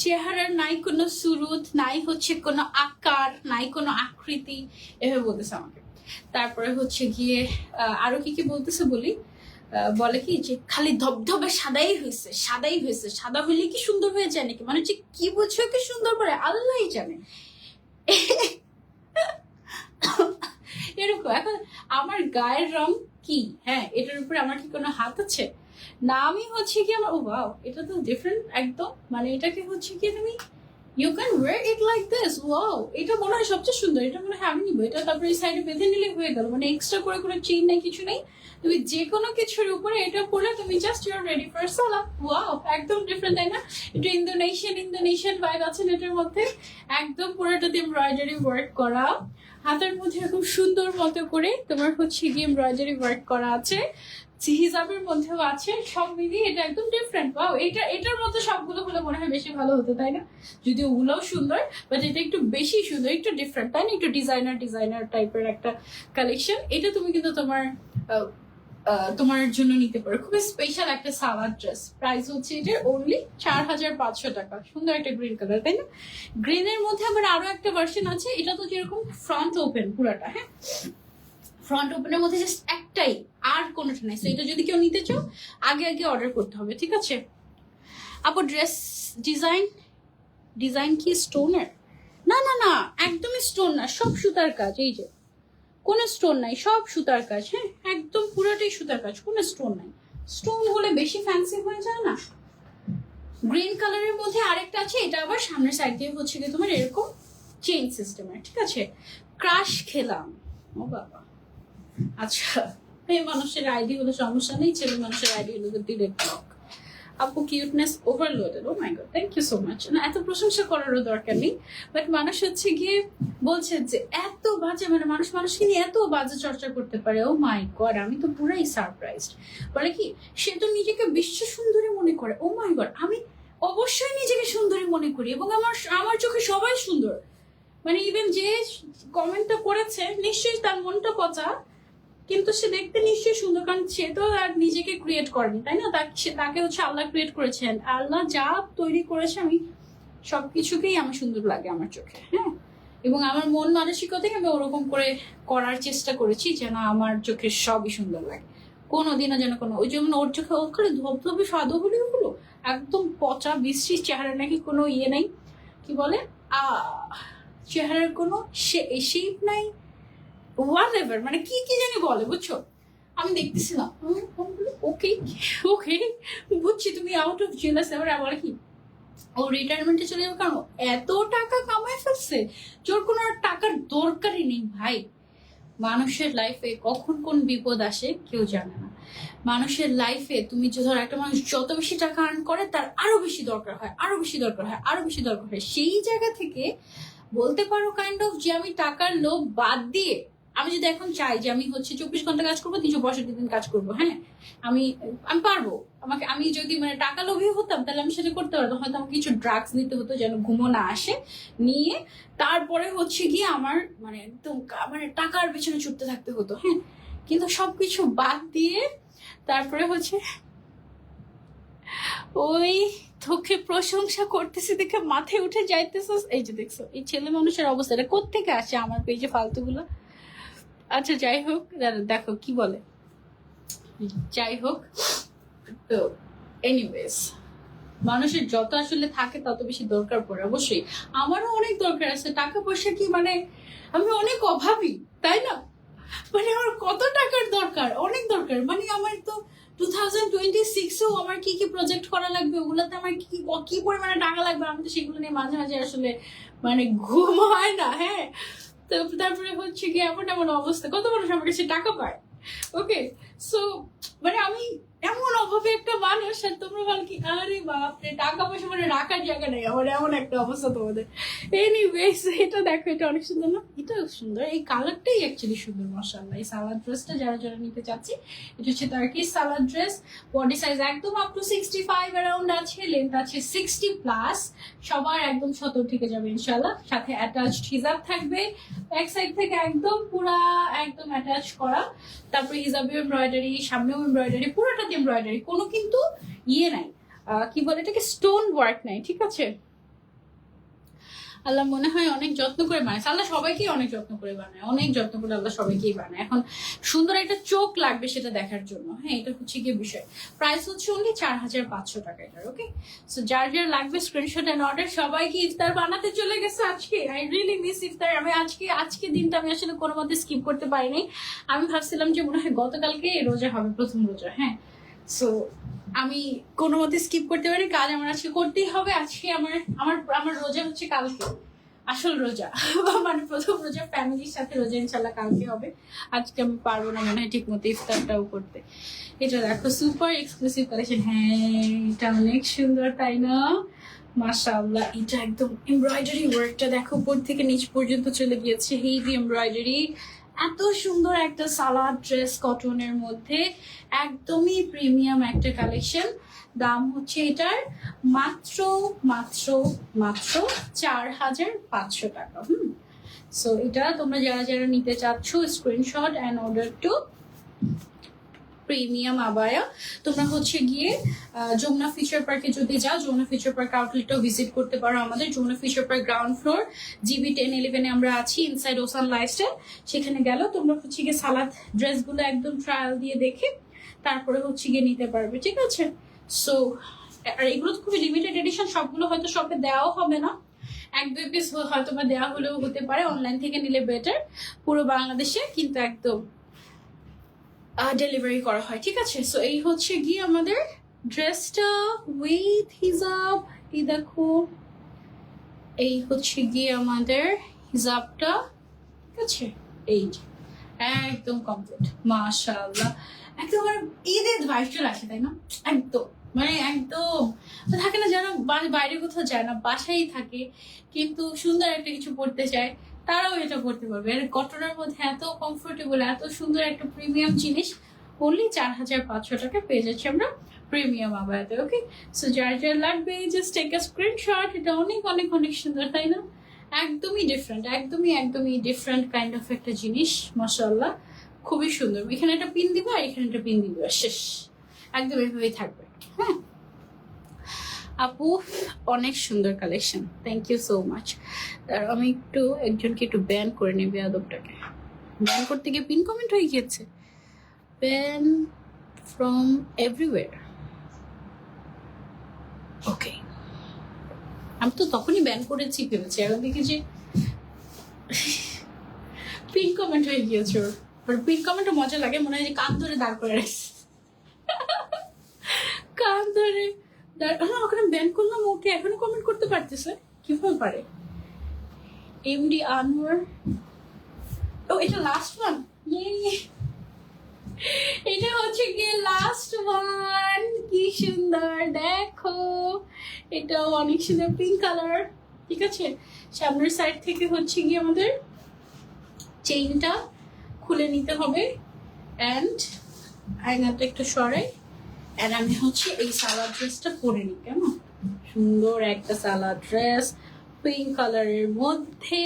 চেহারার নাই কোনো সুরুত, নাই হচ্ছে কোনো আকার, নাই কোনো আকৃতি, এভাবে বলতেছে আমাকে। তারপরে হচ্ছে গিয়ে আরো কি কি বলতেছে বলি, বলে কি যে খালি ধবধবে সাদাই হয়েছে, সাদাই হয়েছে, সাদা হইলে কি সুন্দর হয়ে যায় নাকি, মানে হচ্ছে কি বুঝছো কি সুন্দর করে আল্লাহই জানে। এরকম এখন আমার গায়ের রং কি, হ্যাঁ এটার উপরে আমার কি কোনো হাত আছে? না আমি হচ্ছে কি আমার, ও ওয়াও এটা তো ডিফারেন্ট একদম, মানে এটাকে হচ্ছে কি তুমি you can wear it like this, wow এটা মনে হয় সবচেয়ে সুন্দর, এটা মনে হয় আমি নিবো এটা। তারপরে এই সাইডে বেঁধে নিলে হয়ে গেল, মানে এক্সট্রা করে কোনো চেইন নেই, কিছু নেই, তুমি যে কোনো কিছুর উপরে এটা পরে তুমি just you are ready for salad. Wow একদম ডিফারেন্ট, তাই না? একটু ইন্দোনেশিয়ান ভাইব আছে এটার মধ্যে, একদম পুরোটাতে এমব্রয়ডারি ওয়ার্ক করা, হাতের মধ্যে এরকম সুন্দর মতো করে তোমার হচ্ছে গিয়ে এমব্রয়ডারি ওয়ার্ক করা আছে, হিজাবের মধ্যেও আছে, সব মিলিয়ে এটা একদম ডিফারেন্ট। ওয়াও এটার মধ্যে সবগুলো হলে মনে হয় বেশি ভালো হতো, তাই না? যদিও ওগুলোও সুন্দর, বাট এটা একটু বেশি সুন্দর, একটু ডিফারেন্ট, তাই না? একটু ডিজাইনার টাইপের একটা কালেকশন। এটা তুমি কিন্তু তোমার জন্য নিতে পারো, খুবই স্পেশাল একটা সালোয়ার ড্রেস। প্রাইস হচ্ছে এটার অনলি 4500 টাকা। সুন্দর একটা গ্রিন কালার, তাই না? গ্রিনের মধ্যে আবার আরো একটা ভার্সন আছে, এটা তো যেরকম ফ্রন্ট ওপেন পুরাটা, হ্যাঁ ফ্রন্ট ওপেনের মধ্যে জাস্ট একটাই, আর কোনোটা নাই। এটা যদি কেউ নিতে চাও আগে অর্ডার করতে হবে, ঠিক আছে? আপু ড্রেস ডিজাইন কি স্টোনের? না না না একদমই স্টোন না, সব সুতার কাজ, এই যে কোনো স্টোন নাই, সব সুতার কাজ, হ্যাঁ একদম পুরোটাই সুতার কাজ, কোনো স্টোন নাই। স্টোন হলে বেশি ফ্যান্সি হয়ে যায় না? গ্রিন কালারের মধ্যে আরেকটা আছে, এটা আবার সামনের সাইড দিয়ে হচ্ছে কি তোমার এরকম চেইন সিস্টেমের, ঠিক আছে? ক্রাশ খেলাম, ও বাবা। আচ্ছা মেয়ে মানুষের আইডি হলো সমস্যা নেই, ছেলে মানুষের আইডি হলো ডিরেক্ট ব্লক। আপু cuteness overloaded, oh my God thank you so much. না এত প্রশংসা করারও দরকার নেই, বাট মানুষ হচ্ছে গিয়ে বলছে যে এত বাজে, মানে মানুষকে নিয়ে এত বাজে চর্চা করতে পারে, ও মাই গড আমি তো পুরাই সারপ্রাইজড। বলে কি সে তো নিজেকে বিশ্ব সুন্দরী মনে করে, ও মাই গড আমি অবশ্যই নিজেকে সুন্দরী মনে করি, এবং আমার চোখে সবাই সুন্দর। মানে ইভেন যে কমেন্টটা করেছে নিশ্চয়ই তার মনটা পচা, কিন্তু সে দেখতে নিশ্চয়ই সুন্দর, কারণ সে তো আর নিজেকে ক্রিয়েট করেনি, তাই না? তাকে হচ্ছে আল্লাহ ক্রিয়েট করেছেন, আল্লাহ যা তৈরি করেছে আমি সবকিছুকেই আমার সুন্দর লাগে আমার চোখে, হ্যাঁ। এবং আমার মন মানসিকতাই আমি ওরকম করে করার চেষ্টা করেছি যেন আমার চোখে সবই সুন্দর লাগে, কোনোদিনও যেন কোনো ওই যেমন ওর চোখে ওখানে ধবধবে সাদা হলেও হলো একদম পচা বিশ্রী চেহারা, নাকি কোনো ইয়ে নাই, কি বলে চেহারার কোনো শেপ নাই, হোয়াটএভার, মানে কি কি জানি বলে, বুঝছো? আমি দেখতেছিলাম ওকে ওকে বুঝছি তুমি আউট অফ জেলাস। এবার বলে কি ও রিটায়ারমেন্টে চলে যাবে, কারণ এত টাকা কামায় ফেলছে, তোর কোনো টাকার দরকারই নেই ভাই। মানুষের লাইফে কখন কোন বিপদ আসে কেউ জানে না। মানুষের লাইফে তুমি ধর একটা মানুষ যত বেশি টাকা আর্ন করে তার আরো বেশি দরকার হয়, আরো বেশি দরকার হয়, আরো বেশি দরকার হয়। সেই জায়গা থেকে বলতে পারো কাইন্ড অফ যে আমি টাকার লোভ বাদ দিয়ে আমি যদি এখন চাই যে আমি হচ্ছে 24 ঘন্টা কাজ করবো, 365 দিন কাজ করবো, হ্যাঁ আমি আমি পারবো। আমি যদি মানে টাকা লোভী হতাম তাহলে আমি সেটা করতে পারতাম। হয়তো আমাকে কিছু ড্রাগস নিতে হতো যেন ঘুমো না আসে, নিয়ে তারপরে হচ্ছে গিয়ে আমার মানে একদম মানে টাকার পেছনে ছুটতে থাকতে হতো, হ্যাঁ। কিন্তু সবকিছু বাদ দিয়ে তারপরে হচ্ছে ওই তোকে প্রশংসা করতেছি দেখে মাথায় উঠে যাইতেছিস। এই যে দেখছো এই ছেলে মানুষের অবস্থা, এটা কোত্থেকে আসে আমার পেজে ফালতুগুলো। আচ্ছা যাই হোক, দেখো কি বলে, যাই হোক। তো এনিওয়েজ, মানুষের যত আসলে থাকে তত বেশি দরকার পড়ে। অবশ্যই আমারও অনেক দরকার আছে, টাকা পয়সা কি মানে আমি অনেক অভাবী, তাই না? মানে আমার কত টাকার দরকার, অনেক দরকার। মানে আমার তো 2026-এও আমার কি কি প্রজেক্ট করা লাগবে, ওগুলোতে আমার কি পরিমাণে টাকা লাগবে, আমি তো সেগুলো নিয়ে মাঝে মাঝে আসলে মানে ঘুম হয় না, হ্যাঁ। তো তারপরে হচ্ছে কি এমন এমন অবস্থা, কত মানুষ আমার কাছে টাকা পায়, ওকে। সো মানে আমি এমন অভাবে একটা মানুষ, আর তোমরা বল কি আরে বাপরে টাকা পয়সা মানে রাখার জায়গা নেই আমার, এমন একটা অবস্থা তোমাদের। এনিওয়েজ, এটা দেখো, এটা অনেক সুন্দর না? এটাও সুন্দর, এই কালারটাই অ্যাকচুয়ালি সুন্দর, মাশাআল্লাহ। এই সালাদ ড্রেসটা যারা যারা নিতে চাচ্ছি, এটা হচ্ছে টার্কিশ সালাদ ড্রেস। বডি সাইজ একদম আপ টু 65 অ্যারাউন্ড আছে, লেন্থ আছে 60+। সবার একদম 70 থেকে যাবে ইনশাআল্লাহ। সাথে অ্যাটাচড হিজাব থাকবে, এক সাইড থেকে একদম পুরা একদম অ্যাটাচ করা। তারপরে হিজাবের এমব্রয়ডারি, সামনেও এমব্রয়ডারি, পুরোটাতে এমব্রয়ডারি, কোনো কিন্তু ইয়ে নাই, কি বলে এটাকে, স্টোন ওয়ার্ক নাই, ঠিক আছে। আল্লাহ মনে হয় অনেক যত্ন করে বানায়, আল্লাহ সবাইকেই অনেক যত্ন করে বানায়, অনেক যত্ন করে আল্লাহ সবাইকেই বানায়। এখন সুন্দর একটা চোখ লাগবে সেটা দেখার জন্য, হ্যাঁ, এটা হচ্ছে গিয়ে বিষয়। প্রাইস হচ্ছে অনলি 4500 টাকা এটার, ওকে। সো যার যার লাগবে স্ক্রিনশট এন্ড অর্ডার। সবাইকে ইফতার বানাতে চলে গেছে আজকে, আই রিয়েলি মিস ইফতার। আমি আজকে দিনটা আমি আসলে কোনো মতে স্কিপ করতে পারিনি। আমি ভাবছিলাম যে মনে হয় গতকালকে রোজা হবে, প্রথম রোজা, হ্যাঁ। সো আমি কোনো মতে স্কিপ করতে পারি, কাজ আমার আজকে করতেই হবে। আজকে আমার আমার আমার রোজা হচ্ছে কালকে, আসল রোজা মানে প্রথম রোজা, ফ্যামিলির সাথে রোজা ইনশাল্লাহ কালকে হবে। আজকে আমি পারবো না মনে হয় ঠিক মতো ইফতারটাও করতে। এটা দেখো সুপার এক্সক্লুসিভ কালেকশন, হ্যাঁ এটা অনেক সুন্দর, তাই না? মাশাআল্লাহ, এটা একদম এমব্রয়ডারি ওয়ার্কটা দেখো, উপর থেকে নিচ পর্যন্ত চলে গিয়েছে, হেভি এমব্রয়ডারি। এত সুন্দর একটা সালাদ ড্রেস কটনের মধ্যে, একদমই প্রিমিয়াম একটা কালেকশন। দাম হচ্ছে এটার মাত্র মাত্র মাত্র 4500 টাকা। সো এটা তোমরা যারা যারা নিতে চাচ্ছ, screenshot and order to premium abaya. তোমরা হচ্ছে গিয়ে যমুনা ফিচার পার্কে যদি যাও, যমুনা ফিচার পার্ক আউটলেটটাও ভিজিট করতে পারো আমাদের। Jamuna future park ground floor GB 1011-এ আমরা আছি, ইনসাইড ওসান লাইফস্টাইল। সেখানে গেল তোমরা হচ্ছে গিয়ে সালাদ ড্রেসগুলো একদম ট্রায়াল দিয়ে দেখে তারপরে হচ্ছে গিয়ে নিতে পারবে, ঠিক আছে। সো আর এগুলো তো খুবই লিমিটেড এডিশন, সবগুলো হয়তো শপে দেওয়াও হবে না, 1-2 পিস হয়তো বা দেওয়া হলেও হতে পারে। অনলাইন থেকে নিলে বেটার, পুরো বাংলাদেশে কিন্তু একদম ডেলিভারি করা হয়, ঠিক আছে। সো এই হচ্ছে গিয়ে আমাদের ড্রেসটা উইথ হিজাব, এই দেখো, এই হচ্ছে গিয়ে আমাদের হিজাবটা, ঠিক আছে। এই একদম কমপ্লিট, মাশাআল্লাহ। একদম ঈদের ভাইব চলে আসে, তাই না? একদম মানে একদম থাকে না, যেন বাইরে কোথাও যায় না, বাসায় থাকে কিন্তু সুন্দর একটা কিছু পড়তে চায়, তারাও এটা পড়তে পারবে। আর কটনের মধ্যে এত কমফোর্টেবল, এত সুন্দর একটা প্রিমিয়াম জিনিস অনলি 4500 টাকা পেয়ে যাচ্ছি আমরা প্রিমিয়াম আবায়াতে, ওকে। সো যার যার লাগবে জাস্ট টেক আ স্ক্রিনশট। এটা অনেক অনেক অনেক সুন্দর, তাই না? একদমই ডিফারেন্ট, একদমই ডিফারেন্ট কাইন্ড অফ একটা জিনিস, মাশাআল্লাহ, খুবই সুন্দর। এখানে একটা পিন দিবা, এখানে একটা পিন দিবা, শেষ, একদম এভাবেই থাকবে, হ্যাঁ। আপু অনেক সুন্দর collection, thank you so much. আমি একটু একজনকে একটু ব্যান করে নিই, বেয়াদবটাকে ব্যান করতে গিয়ে পিন কমেন্ট হয়ে গিয়েছে, ব্যান ফ্রম এভরিওয়্যার, ওকে। আমি তো তখনই ব্যান করেছি ভেবেছি, এখন দেখি যে পিন কমেন্ট হয়ে গিয়েছে ওর। পিন কমেন্টও মজা লাগে, মনে হয় যে কান ধরে দাঁড় করে রাখছে, কান ধরে ওখানে ব্যান করলাম, ওকে এখনো কমেন্ট করতে পারতেছে, কিভাবে পারে? এমডি আনোয়ার, ও এটা লাস্ট ওয়ান, এটা হচ্ছে গিয়ে লাস্ট ওয়ান। কি সুন্দর দেখো, এটাও অনেক সুন্দর পিঙ্ক কালার, ঠিক আছে। সামনের সাইড থেকে হচ্ছে গিয়ে আমাদের চেইনটা খুলে নিতে হবে অ্যান্ড আয়নাটা একটু সরাই অ্যান্ড আমি হচ্ছে এই সালোয়ার ড্রেসটা পরে নিই। কেমন সুন্দর একটা সালোয়ার ড্রেস পিঙ্ক কালারের মধ্যে,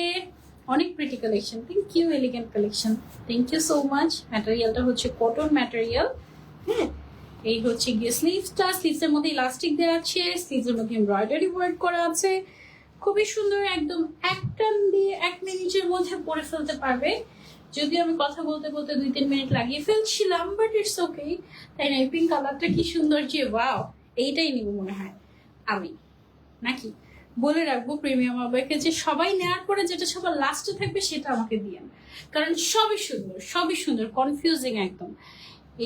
অনেক pretty collection. Thank you, elegant collection, thank you so much. ম্যাটেরিয়ালটা হচ্ছে কটন ম্যাটেরিয়াল। হ্যাঁ, এই হচ্ছে গিয়ে স্লিভসটা, স্লিভসের মধ্যে ইলাস্টিক দেওয়া আছে, স্লিভসের মধ্যে এমব্রয়ডারি ওয়ার্ক করা আছে, খুবই সুন্দর, একদম এক টান দিয়ে 1 মিনিটের মধ্যে পরে ফেলতে পারবে। যদি আমি কথা বলতে বলতে 2-3 মিনিট লাগিয়ে ফেলছিলাম, বাট ইটস ওকে। তাই না? এই পিঙ্ক কালারটা কি সুন্দর, যে ওয়াও, এইটাই নিব মনে হয় আমি, নাকি? বলে রাখবো প্রিমিয়াম আবাইকে যে সবাই নেওয়ার পরে যেটা সবার লাস্টে থাকবে সেটা আমাকে দিয়েন, কারণ সবই সুন্দর, সবই সুন্দর, কনফিউজিং একদম।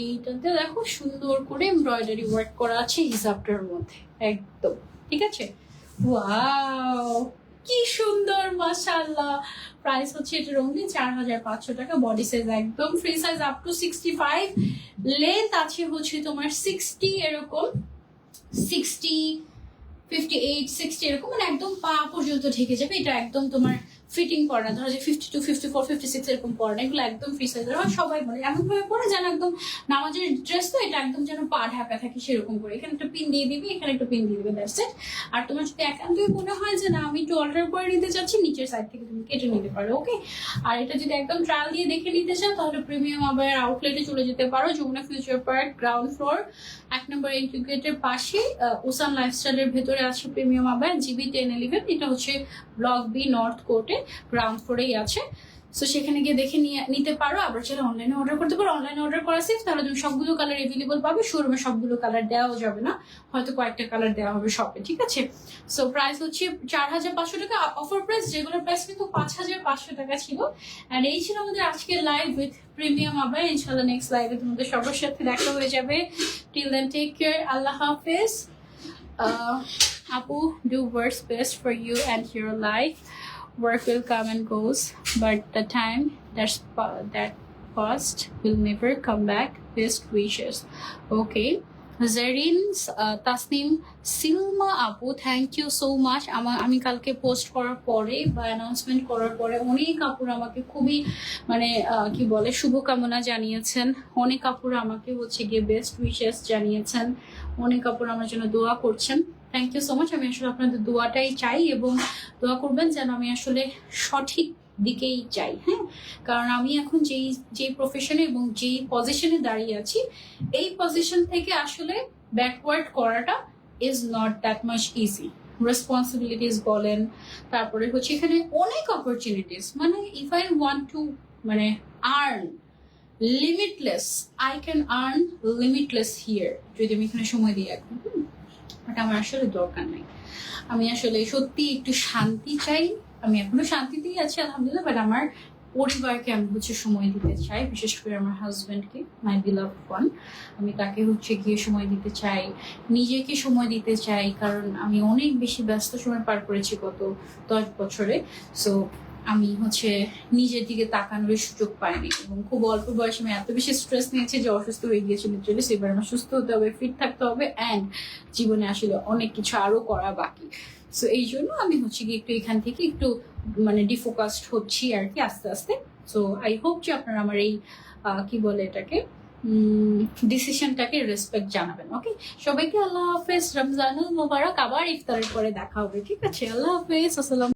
এইটাতে দেখো সুন্দর করে এমব্রয়ডারি ওয়ার্ক করা আছে হিজাবটার মধ্যে, একদম ঠিক আছে। ওয়াও, কি সুন্দর, মাশাআল্লাহ। প্রাইস হচ্ছে এটার অনলি 4500 টাকা। বডি সাইজ একদম free size up to 65, length আছে হচ্ছে তোমার 60, এরকম 60, 58, 60 এরকম, মানে একদম পা পর্যন্ত ঢেকে যাবে। এটা একদম তোমার ফিটিং করে না, ধরো যে 52, 54, 56 এরকম পরে না, এগুলো একদম ফ্রি সাইজের হয়। সবাই বলে এমন ভাবে পরে যেন একদম নামাজের ড্রেস, তো এটা একদম যেন পা ঢাকা থাকে সেরকম করে। এখানে একটা পিন দিয়ে দিবি, এখানে একটা পিন দিয়ে দিবে, দ্যাটস ইট। আর তোমার যদি একান্তই মনে হয় যে না আমি একটু অল্টার করে নিতে চাচ্ছি, নিচের সাইড থেকে তুমি কেটে নিতে পারো, ওকে। আর এটা যদি একদম ট্রায়াল দিয়ে দেখে নিতে চাও তাহলে প্রিমিয়াম আবায়ের আউটলেটে চলে যেতে পারো, Jamuna future park ground floor 1 নম্বর এন্ট্রি গেটের পাশে, ওসান লাইফস্টাইলের ভেতরে আছে প্রিমিয়াম আবায়া GB 1011। এটা হচ্ছে ব্লক বি নর্থ কোর্টে গ্রাউন্ড ফ্লোরেই আছে। সো সেখানে গিয়ে দেখে নিতে পারো। আবার চাইলে অনলাইনে অর্ডার করতে পারো, অনলাইনে অর্ডার করা সেফ, তাহলে তুমি সবগুলো কালার এভেলেবল পাবে। শোরুমে সবগুলো কালার দেওয়াও যাবে না, হয়তো কয়েকটা কালার দেওয়া হবে শপে, ঠিক আছে। সো প্রাইস হচ্ছে 4500 টাকা, অফার প্রাইস। রেগুলার প্রাইস কিন্তু 5500 টাকা ছিল। অ্যান্ড এই ছিল আমাদের আজকের লাইভ উইথ প্রিমিয়াম আবায়া। ইনশাআল্লাহ নেক্সট লাইভে তোমাদের সবার সাথে দেখা হয়ে যাবে। টিল দেন টেক কেয়ার, আল্লাহ হাফেজ। Apu, do what's best for you and your life. Work will come and goes, but the time that passed will never come back. Best wishes. Okay. Zareen, Tasnim, Silma আপু, thank you so much. আমি কালকে post করার পরে বা announcement করার পরে অনেক আপুরা আমাকে খুবই মানে কি বলে শুভকামনা জানিয়েছেন, অনেক আপুরা আমাকে হচ্ছে গিয়ে বেস্ট উইশেস জানিয়েছেন, অনেক আপুরা আমার জন্য দোয়া করছেন। Thank you so much. আমি আসলে আপনাদের দোয়াটাই চাই এবং দোয়া করবেন যেন আমি আসলে সঠিক দিকেই চাই। হ্যাঁ, কারণ আমি এখন যেই প্রফেশনে এবং যেই পজিশনে দাঁড়িয়ে আছি, এই পজিশন থেকে আসলে ব্যাকওয়ার্ড করাটা is not that much easy. Responsibilities বলেন, তারপরে হচ্ছে এখানে অনেক অপরচুনিটিস, মানে ইফ আই ওয়ান্ট টু মানে earn limitless, I can earn limitless here, যদি আমি এখানে সময় দিই এখন। বাট আমার আসলে দরকার নাই, আমি আসলে সত্যি একটু শান্তি চাই। আমি এখনো শান্তিতেই আছি আলহামদুলিল্লাহ, বাট আমার পরিবারকে আমি হচ্ছে সময় দিতে চাই, বিশেষ করে আমার হাজবেন্ডকে, মাই বিলাভড ওয়ান। আমি তাকে হচ্ছে গিয়ে সময় দিতে চাই, নিজেকে সময় দিতে চাই, কারণ আমি অনেক বেশি ব্যস্ত সময় পার করেছি গত 10 বছরে। সো আমি হচ্ছে নিজের দিকে তাকানোর সুযোগ পাইনি এবং খুব অল্প বয়সে আমি এত বেশি স্ট্রেস নিয়েছি যে অসুস্থ হয়ে গিয়েছিল লিটারালি। এবার আমার সুস্থ হতে হবে, ফিট থাকতে হবে, অ্যান্ড জীবনে আসলে অনেক কিছু আরো করা বাকি। সো এই জন্য আমি হচ্ছে কি একটু এখান থেকে একটু মানে ডিফোকাসড হচ্ছি আর কি আস্তে আস্তে। সো আই হোপ যে আপনারা আমার এই কি বলে এটাকে ডিসিশনটাকে রেসপেক্ট জানাবেন। ওকে, সবাইকে আল্লাহ হাফেজ, রমজানুল মোবারক। আবার ইফতারের পরে দেখা হবে, ঠিক আছে? আল্লাহ হাফেজ, আসসালাম।